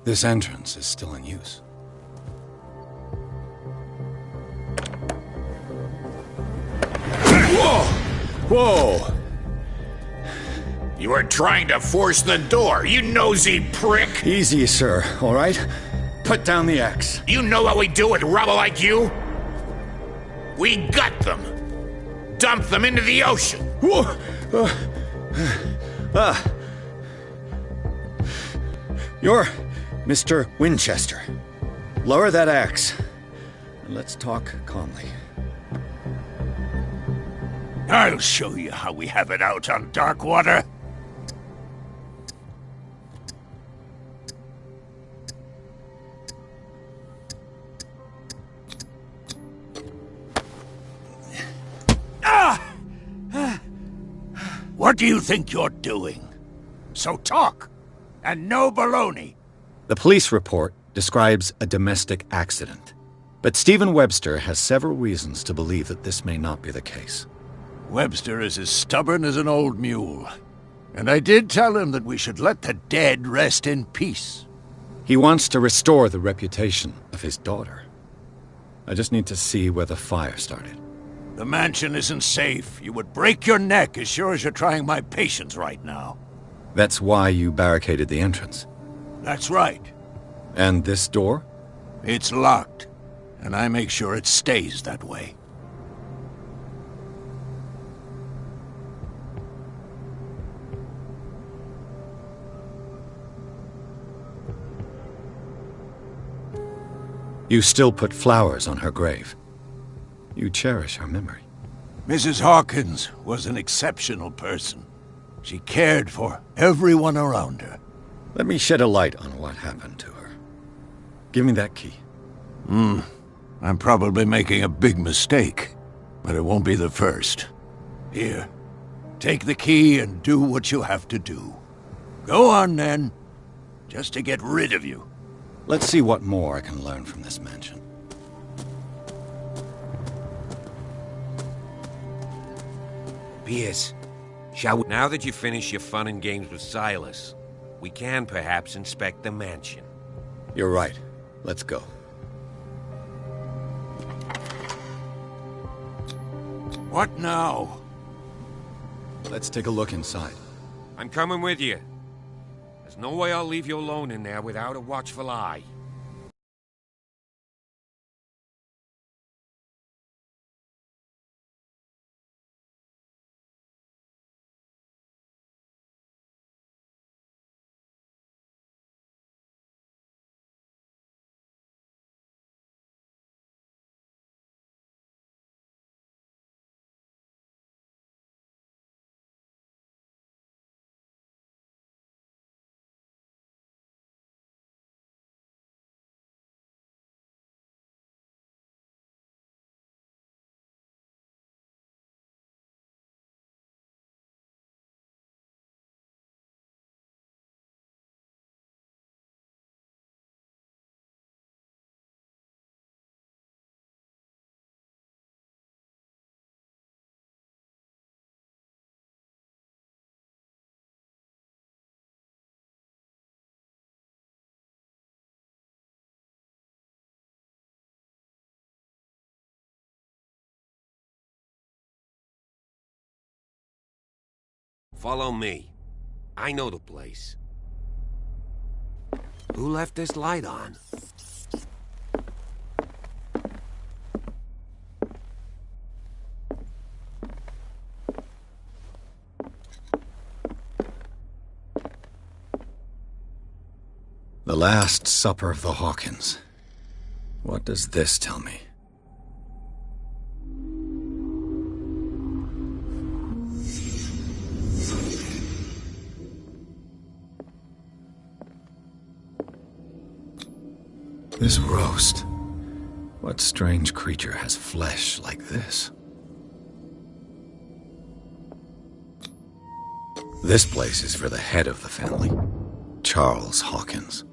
This entrance is still in use. Whoa! Whoa! You were trying to force the door, you nosy prick! Easy, sir, all right? Put down the axe. You know what we do with rubble like you? We gut them. Dump them into the ocean. Whoa! You're Mr. Winchester. Lower that axe, and let's talk calmly. I'll show you how we have it out on Darkwater. What do you think you're doing? So talk, and no baloney. The police report describes a domestic accident. But Stephen Webster has several reasons to believe that this may not be the case. Webster is as stubborn as an old mule. And I did tell him that we should let the dead rest in peace. He wants to restore the reputation of his daughter. I just need to see where the fire started. The mansion isn't safe. You would break your neck as sure as you're trying my patience right now. That's why you barricaded the entrance. That's right. And this door? It's locked, and I make sure it stays that way. You still put flowers on her grave. You cherish her memory. Mrs. Hawkins was an exceptional person. She cared for everyone around her. Let me shed a light on what happened to her. Give me that key. I'm probably making a big mistake, but it won't be the first. Here, take the key and do what you have to do. Go on, then. Just to get rid of you. Let's see what more I can learn from this mansion. Pierce, shall we... Now that you finish your fun and games with Silas, we can perhaps inspect the mansion. You're right. Let's go. What now? Let's take a look inside. I'm coming with you. There's no way I'll leave you alone in there without a watchful eye. Follow me. I know the place. Who left this light on? The Last Supper of the Hawkins. What does this tell me? This roast. What strange creature has flesh like this? This place is for the head of the family, Charles Hawkins.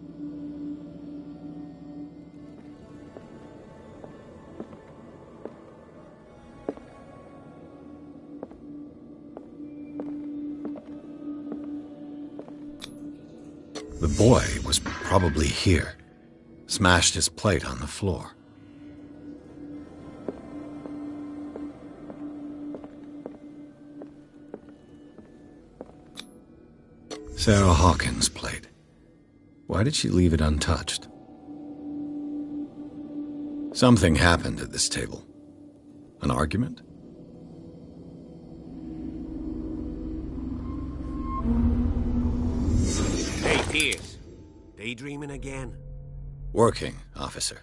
The boy was probably here. Smashed his plate on the floor. Sarah Hawkins' plate. Why did she leave it untouched? Something happened at this table. An argument? Hey, Pierce. Daydreaming again? Working, officer.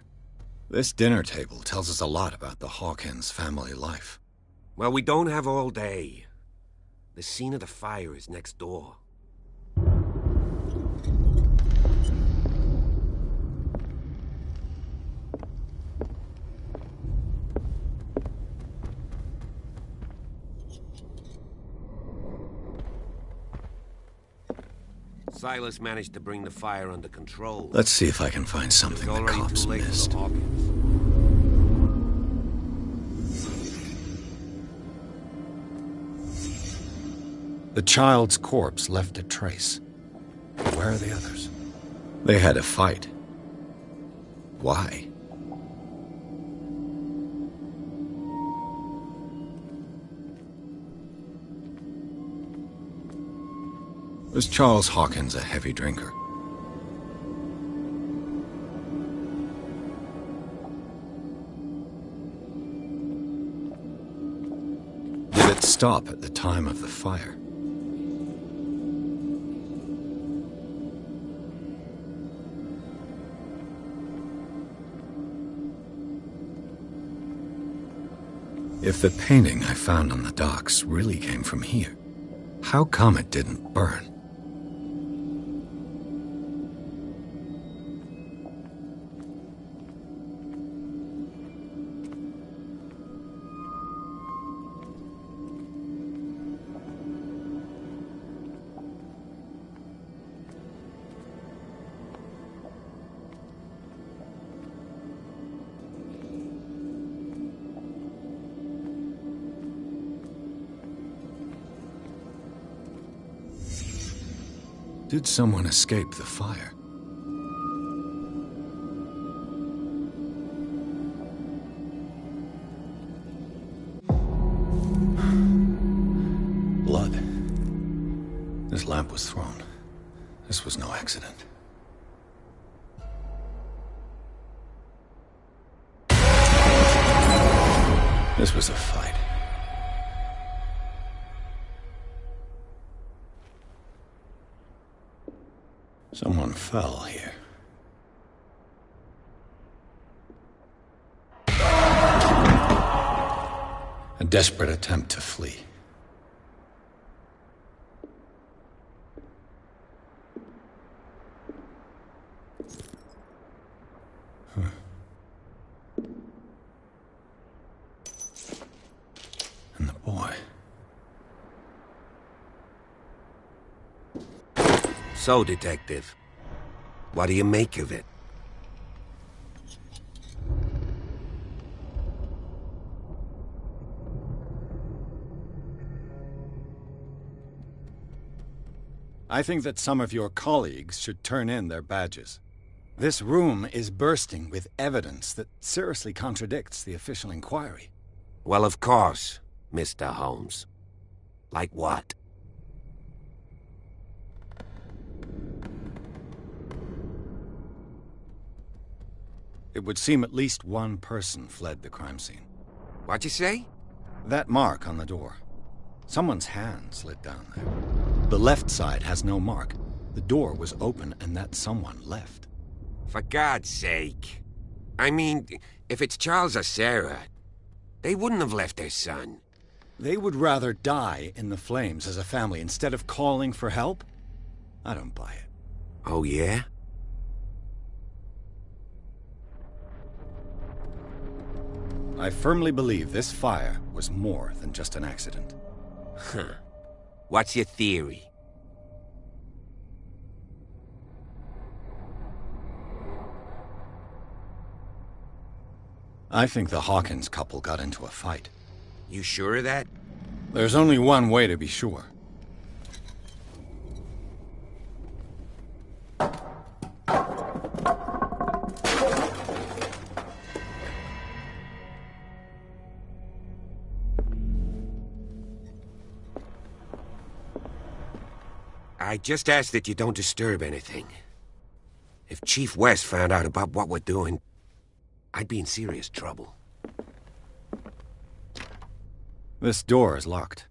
This dinner table tells us a lot about the Hawkins family life. Well, we don't have all day. The scene of the fire is next door. Silas managed to bring the fire under control. Let's see if I can find something the cops missed. The child's corpse left a trace. Where are the others? They had a fight. Why? Was Charles Hawkins a heavy drinker? Did it stop at the time of the fire? If the painting I found on the docks really came from here, how come it didn't burn? Did someone escape the fire? Blood. This lamp was thrown. This was no accident. This was a fight. Someone fell here. A desperate attempt to flee. And the boy. So, Detective, what do you make of it? I think that some of your colleagues should turn in their badges. This room is bursting with evidence that seriously contradicts the official inquiry. Well, of course, Mr. Holmes. Like what? It would seem at least one person fled the crime scene. What'd you say? That mark on the door. Someone's hand slid down there. The left side has no mark. The door was open and that someone left. For God's sake. I mean, if it's Charles or Sarah, they wouldn't have left their son. They would rather die in the flames as a family instead of calling for help? I don't buy it. Oh, yeah? I firmly believe this fire was more than just an accident. Huh. What's your theory? I think the Hawkins couple got into a fight. You sure of that? There's only one way to be sure. I just ask that you don't disturb anything. If Chief West found out about what we're doing, I'd be in serious trouble. This door is locked.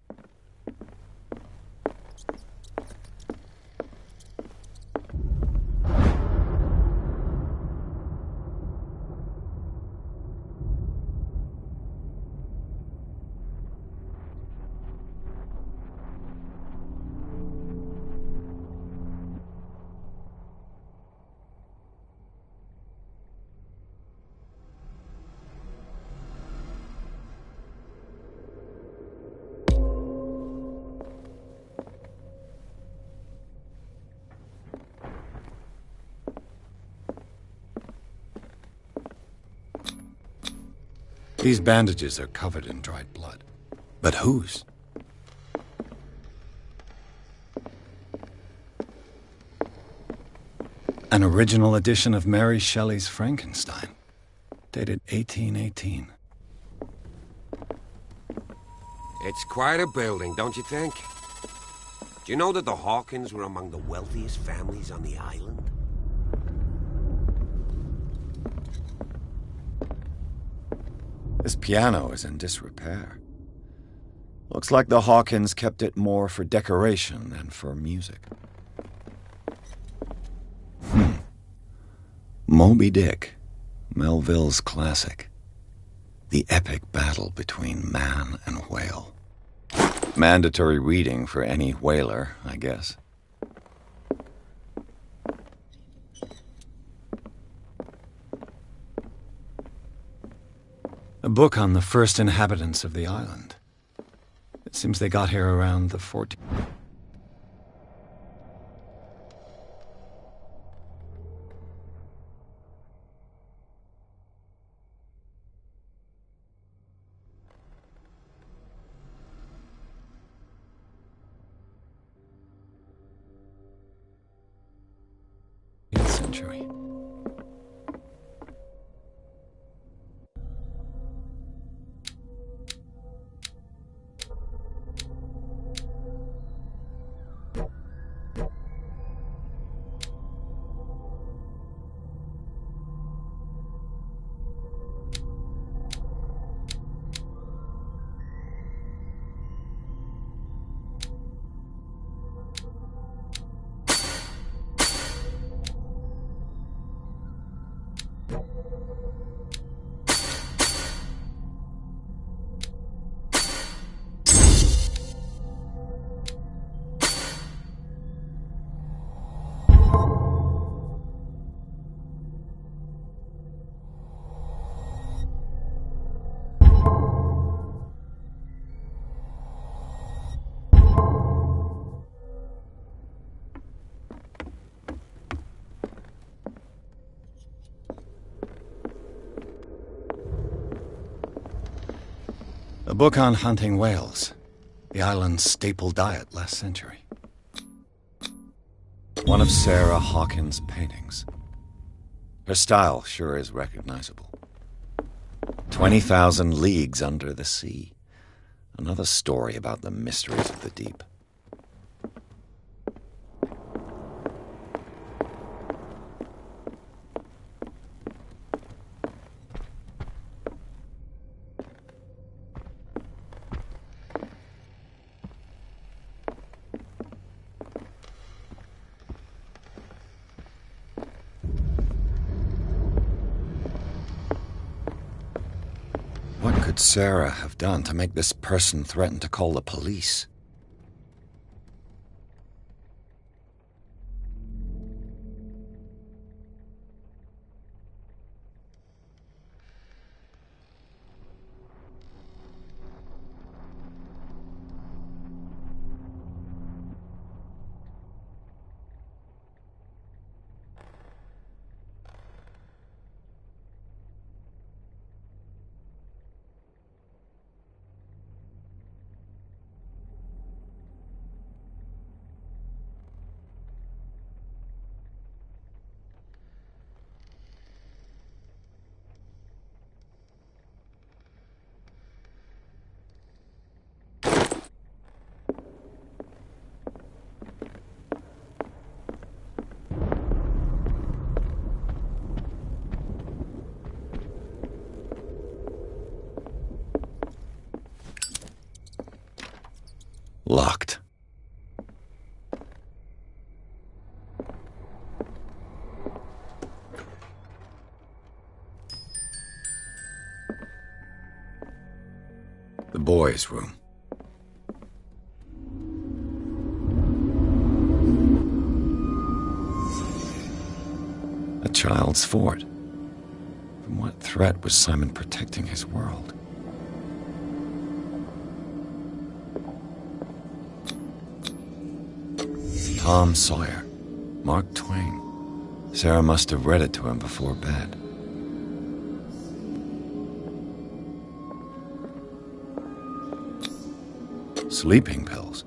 These bandages are covered in dried blood. But whose? An original edition of Mary Shelley's Frankenstein, dated 1818. It's quite a building, don't you think? Do you know that the Hawkins were among the wealthiest families on the island? This piano is in disrepair. Looks like the Hawkins kept it more for decoration than for music. Moby Dick, Melville's classic. The epic battle between man and whale. Mandatory reading for any whaler, I guess. A book on the first inhabitants of the island. It seems they got here around the 14th. century. A book on hunting whales, the island's staple diet last century. One of Sarah Hawkins' paintings. Her style sure is recognizable. 20,000 Leagues Under the Sea. Another story about the mysteries of the deep. What could Sarah have done to make this person threaten to call the police? Locked. The boys' room. A child's fort. From what threat was Simon protecting his world? Tom Sawyer, Mark Twain. Sarah must have read it to him before bed. Sleeping pills.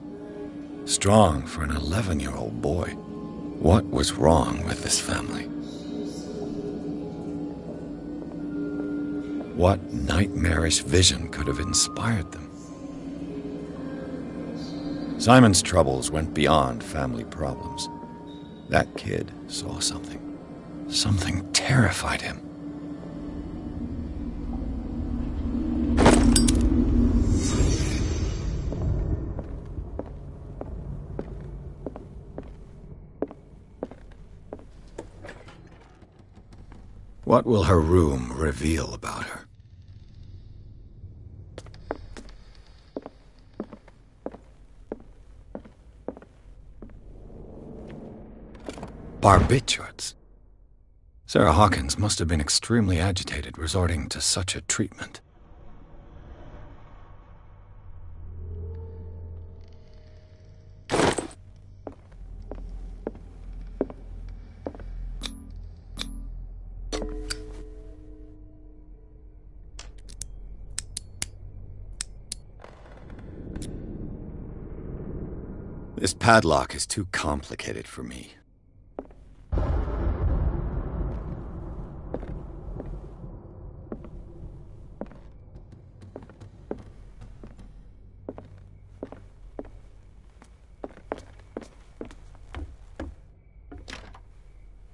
Strong for an 11-year-old boy. What was wrong with this family? What nightmarish vision could have inspired them? Simon's troubles went beyond family problems. That kid saw something. Something terrified him. What will her room reveal about her? Barbiturates. Sarah Hawkins must have been extremely agitated resorting to such a treatment. This padlock is too complicated for me.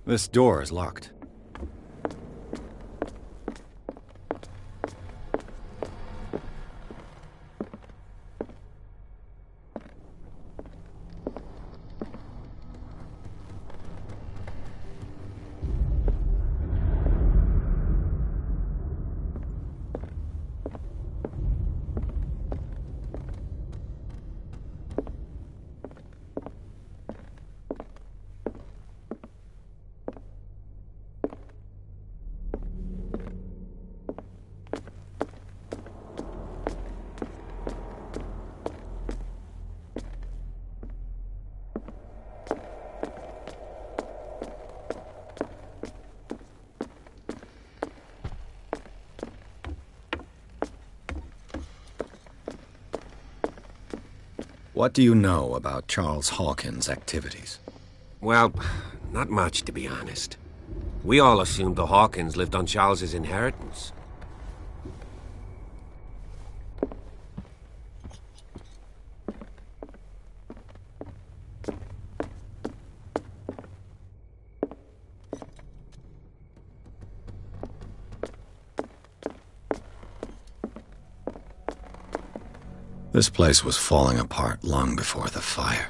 This door is locked. What do you know about Charles Hawkins' activities? Well, not much, to be honest. We all assumed the Hawkins lived on Charles's inheritance. This place was falling apart long before the fire.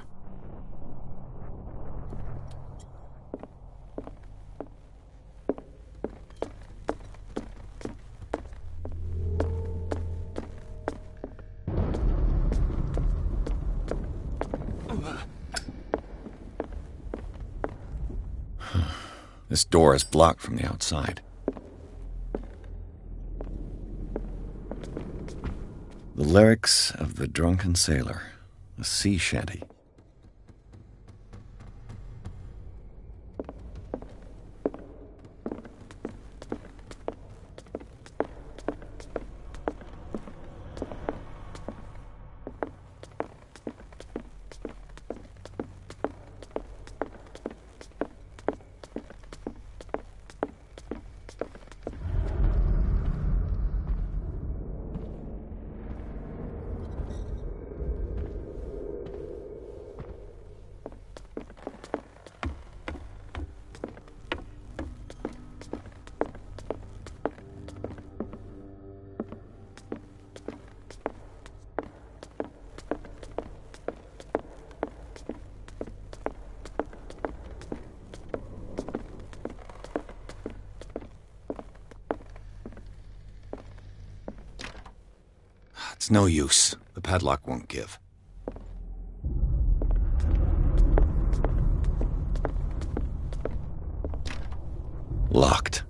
This door is blocked from the outside. The lyrics of the drunken sailor, a sea shanty. It's no use. The padlock won't give. Locked.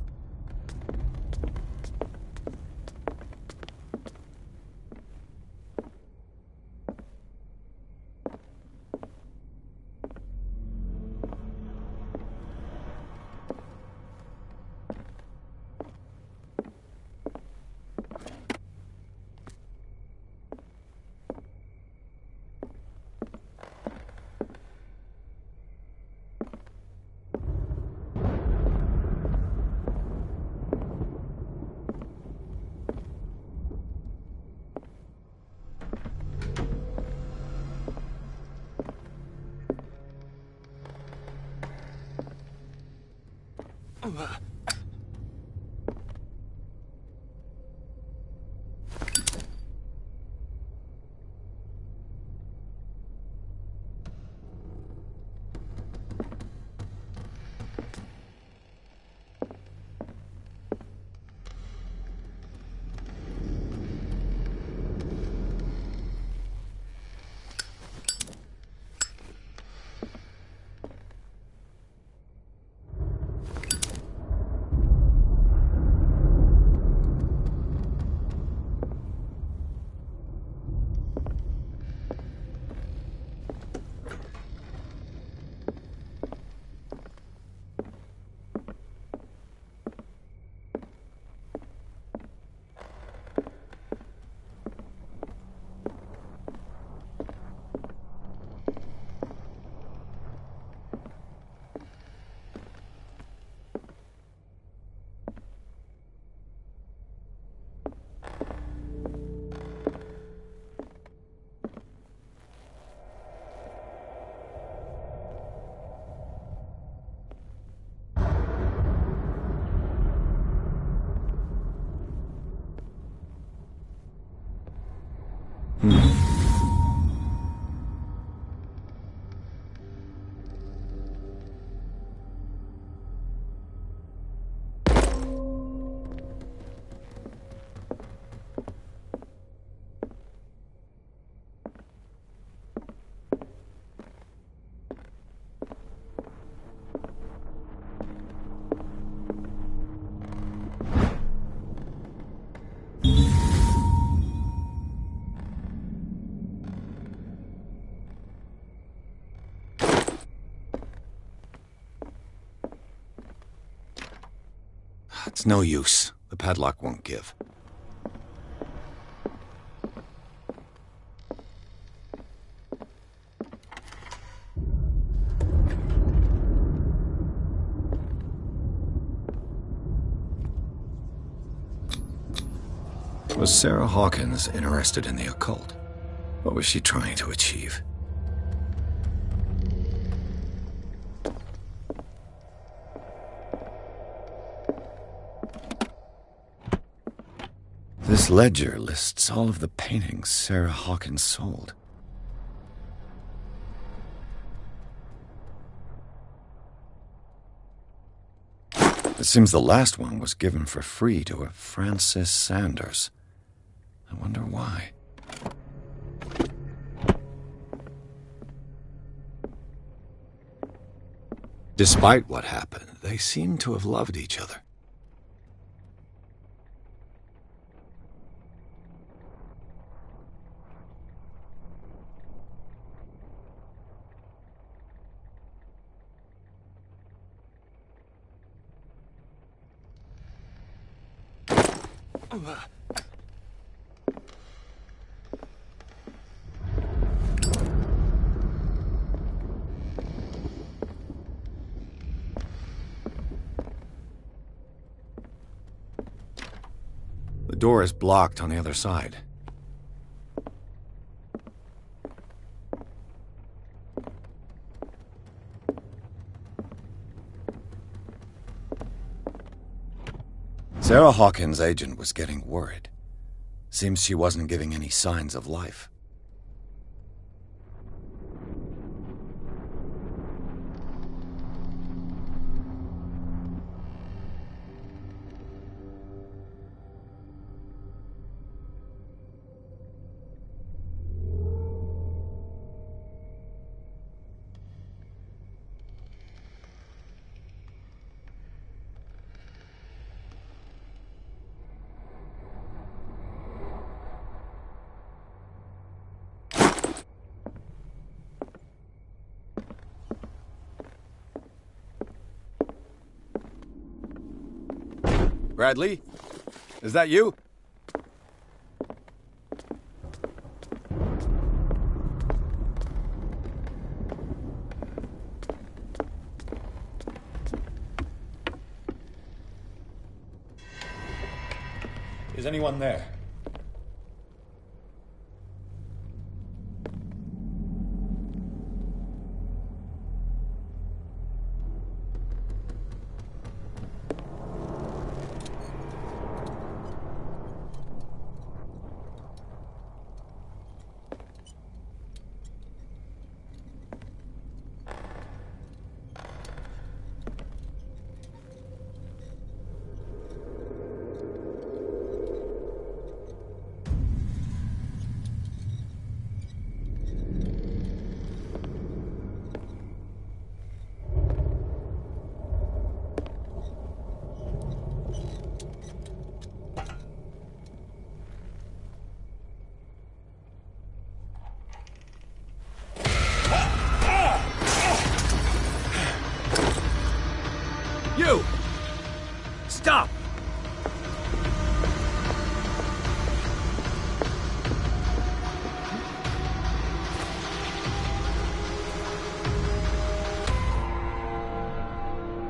It's no use. The padlock won't give. Was Sarah Hawkins interested in the occult? What was she trying to achieve? This ledger lists all of the paintings Sarah Hawkins sold. It seems the last one was given for free to a Francis Sanders. I wonder why. Despite what happened, they seem to have loved each other. The door is blocked on the other side. Sarah Hawkins' agent was getting worried. Seems she wasn't giving any signs of life. Bradley? Is that you? Is anyone there?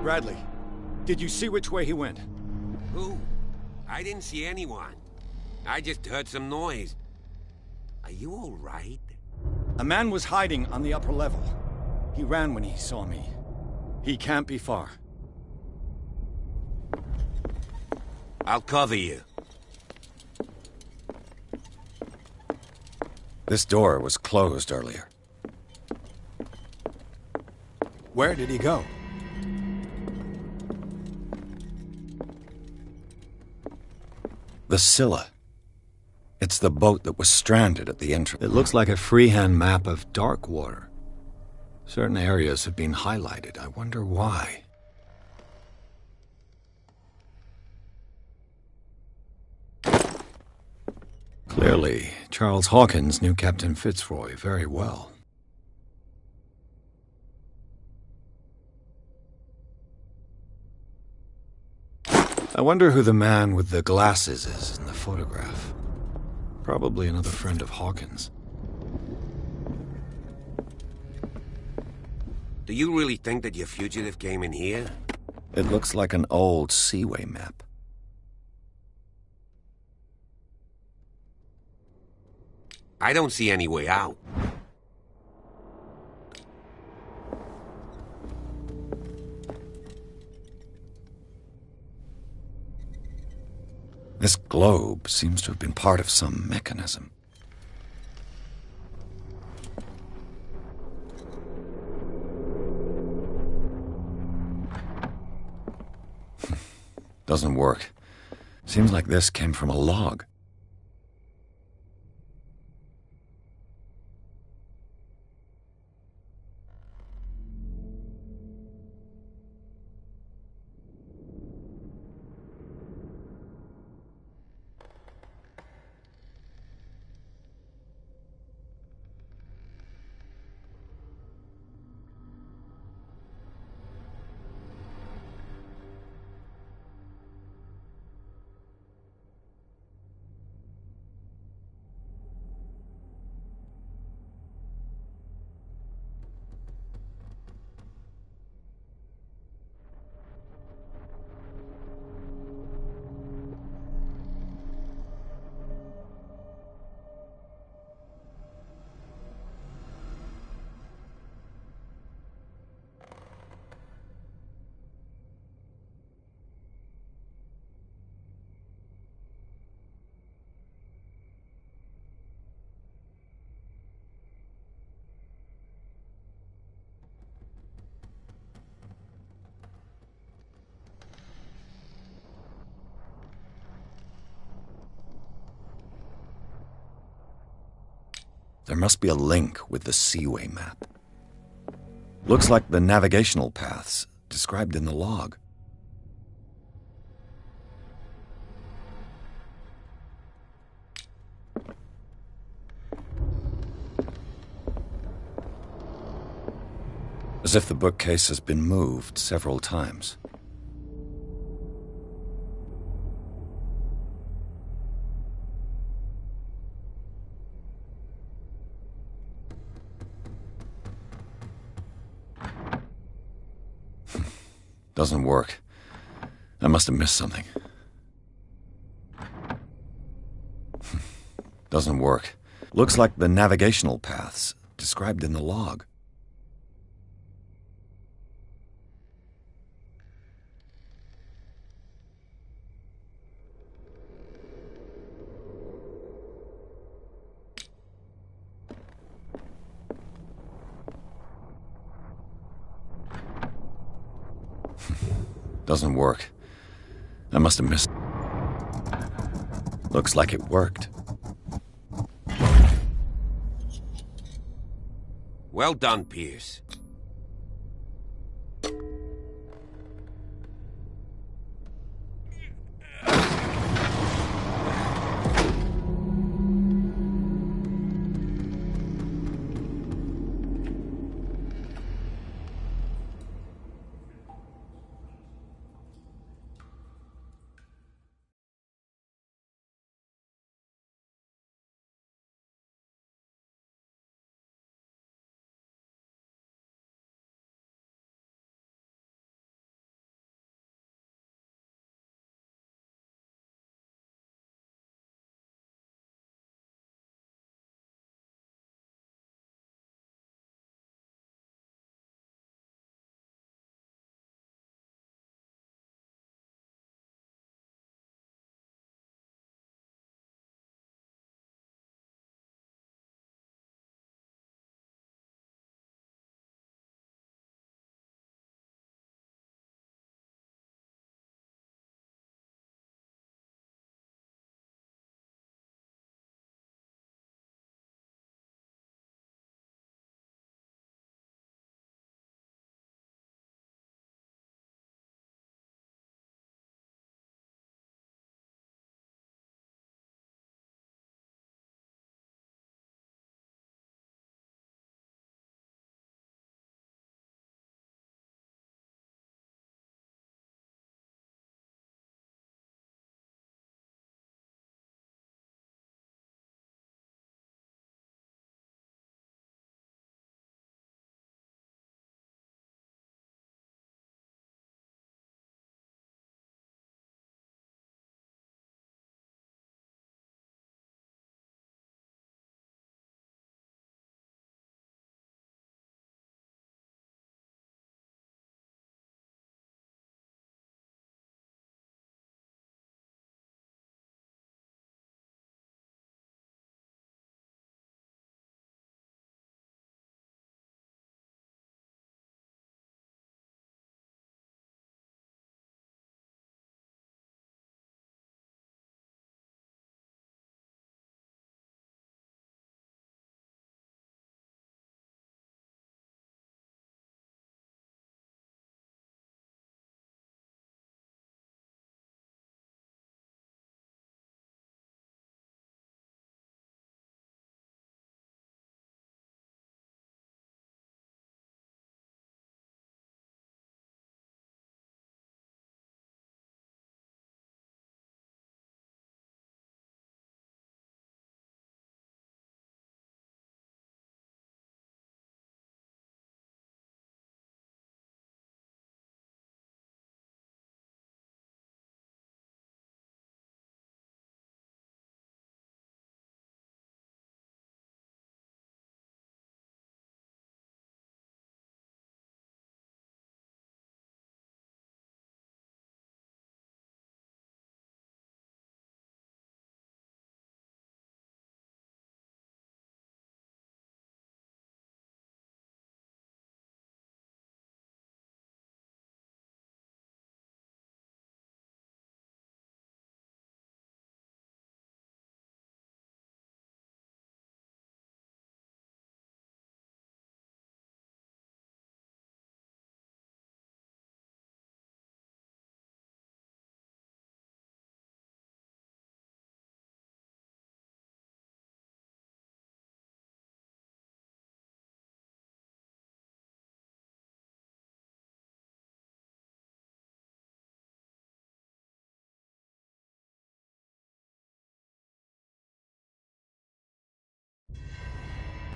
Bradley, did you see which way he went? Who? I didn't see anyone. I just heard some noise. Are you all right? A man was hiding on the upper level. He ran when he saw me. He can't be far. I'll cover you. This door was closed earlier. Where did he go? The Scylla. It's the boat that was stranded at the entrance. It looks like a freehand map of dark water. Certain areas have been highlighted. I wonder why. Clearly, Charles Hawkins knew Captain Fitzroy very well. I wonder who the man with the glasses is in the photograph. Probably another friend of Hawkins. Do you really think that your fugitive came in here? It looks like an old seaway map. I don't see any way out. This globe seems to have been part of some mechanism. Doesn't work. Seems like this came from a log. There must be a link with the seaway map. Looks like the navigational paths described in the log. As if the bookcase has been moved several times. Doesn't work. I must have missed something. Doesn't work. Looks like the navigational paths described in the log. Doesn't work. I must have missed. Looks like it worked. Well done, Pierce.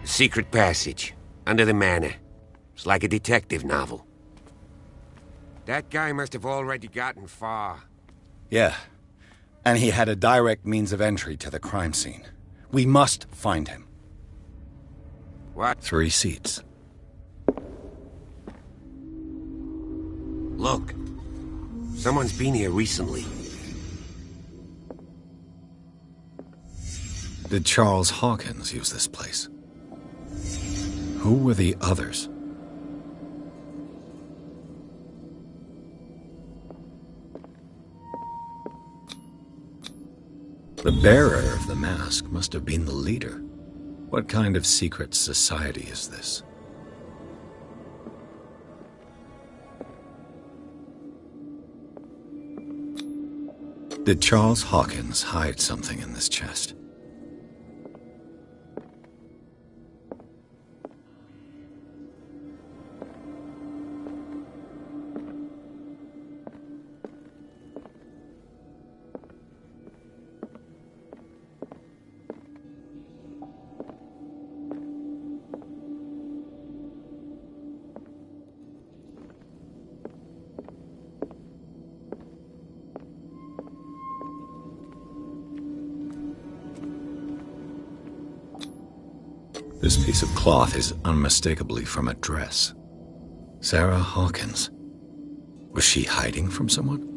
Secret passage. Under the manor. It's like a detective novel. That guy must have already gotten far. Yeah. And he had a direct means of entry to the crime scene. We must find him. What? 3 seats. Look. Someone's been here recently. Did Charles Hawkins use this place? Who were the others? The bearer of the mask must have been the leader. What kind of secret society is this? Did Charles Hawkins hide something in this chest? This piece of cloth is unmistakably from a dress. Sarah Hawkins. Was she hiding from someone?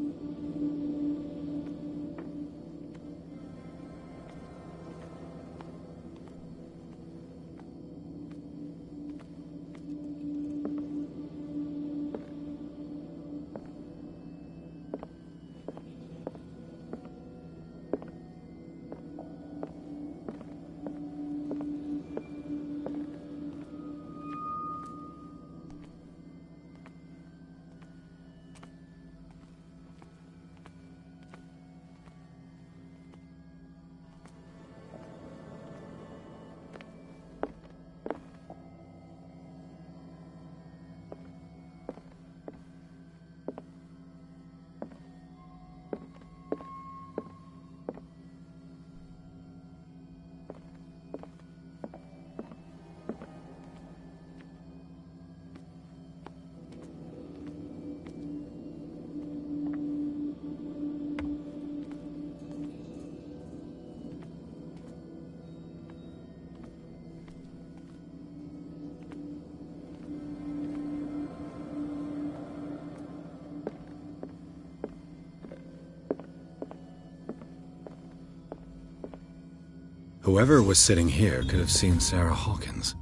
Whoever was sitting here could have seen Sarah Hawkins.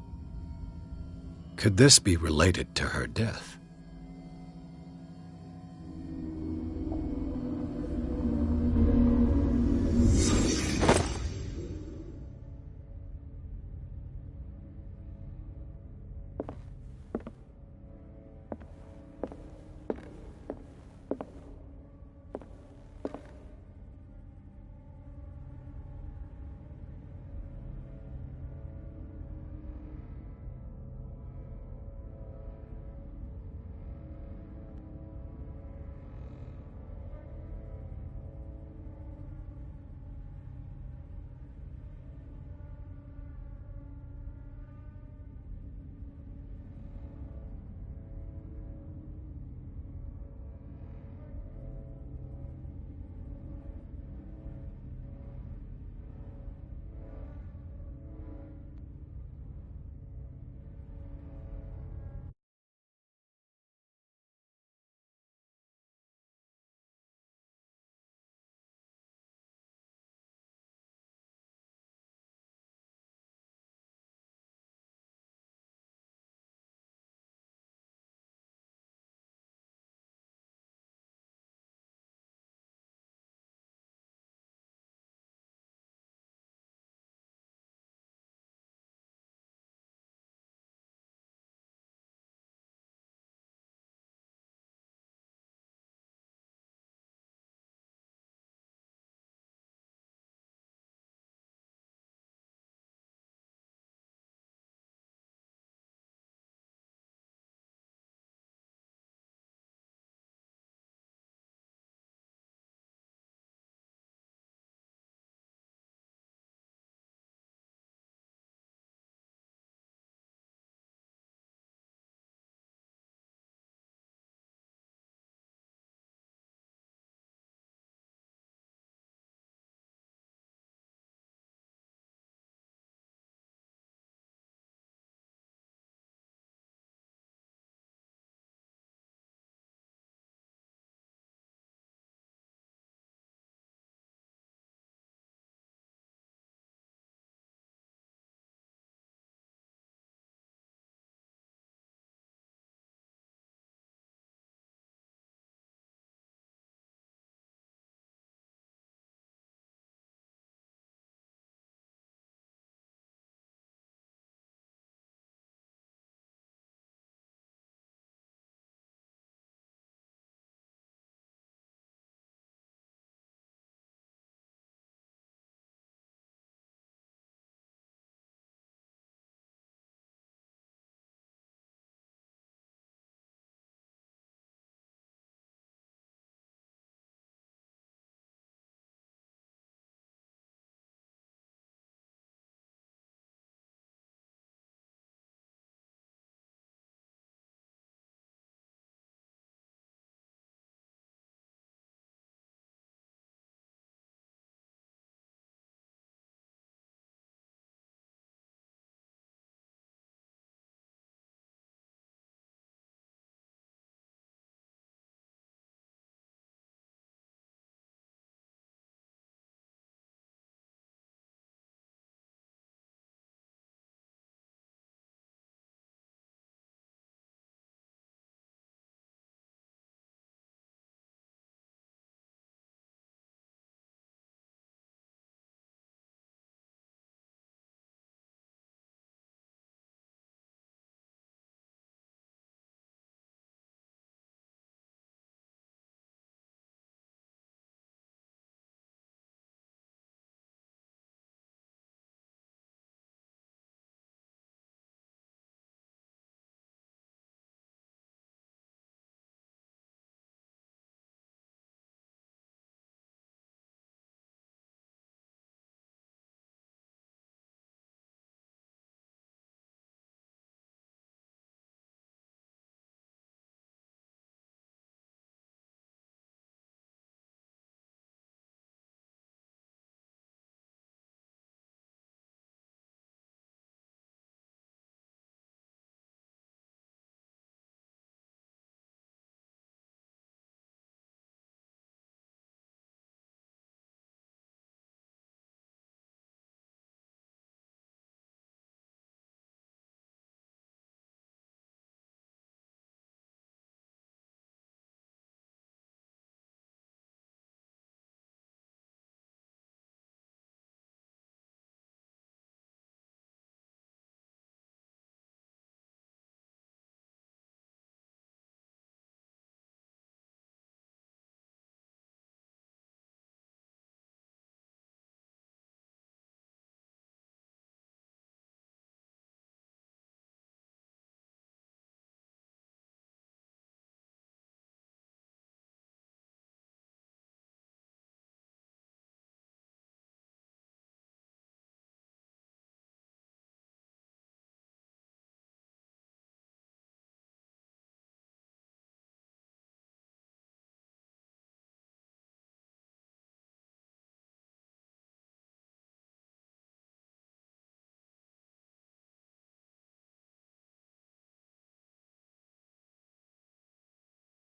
Could this be related to her death?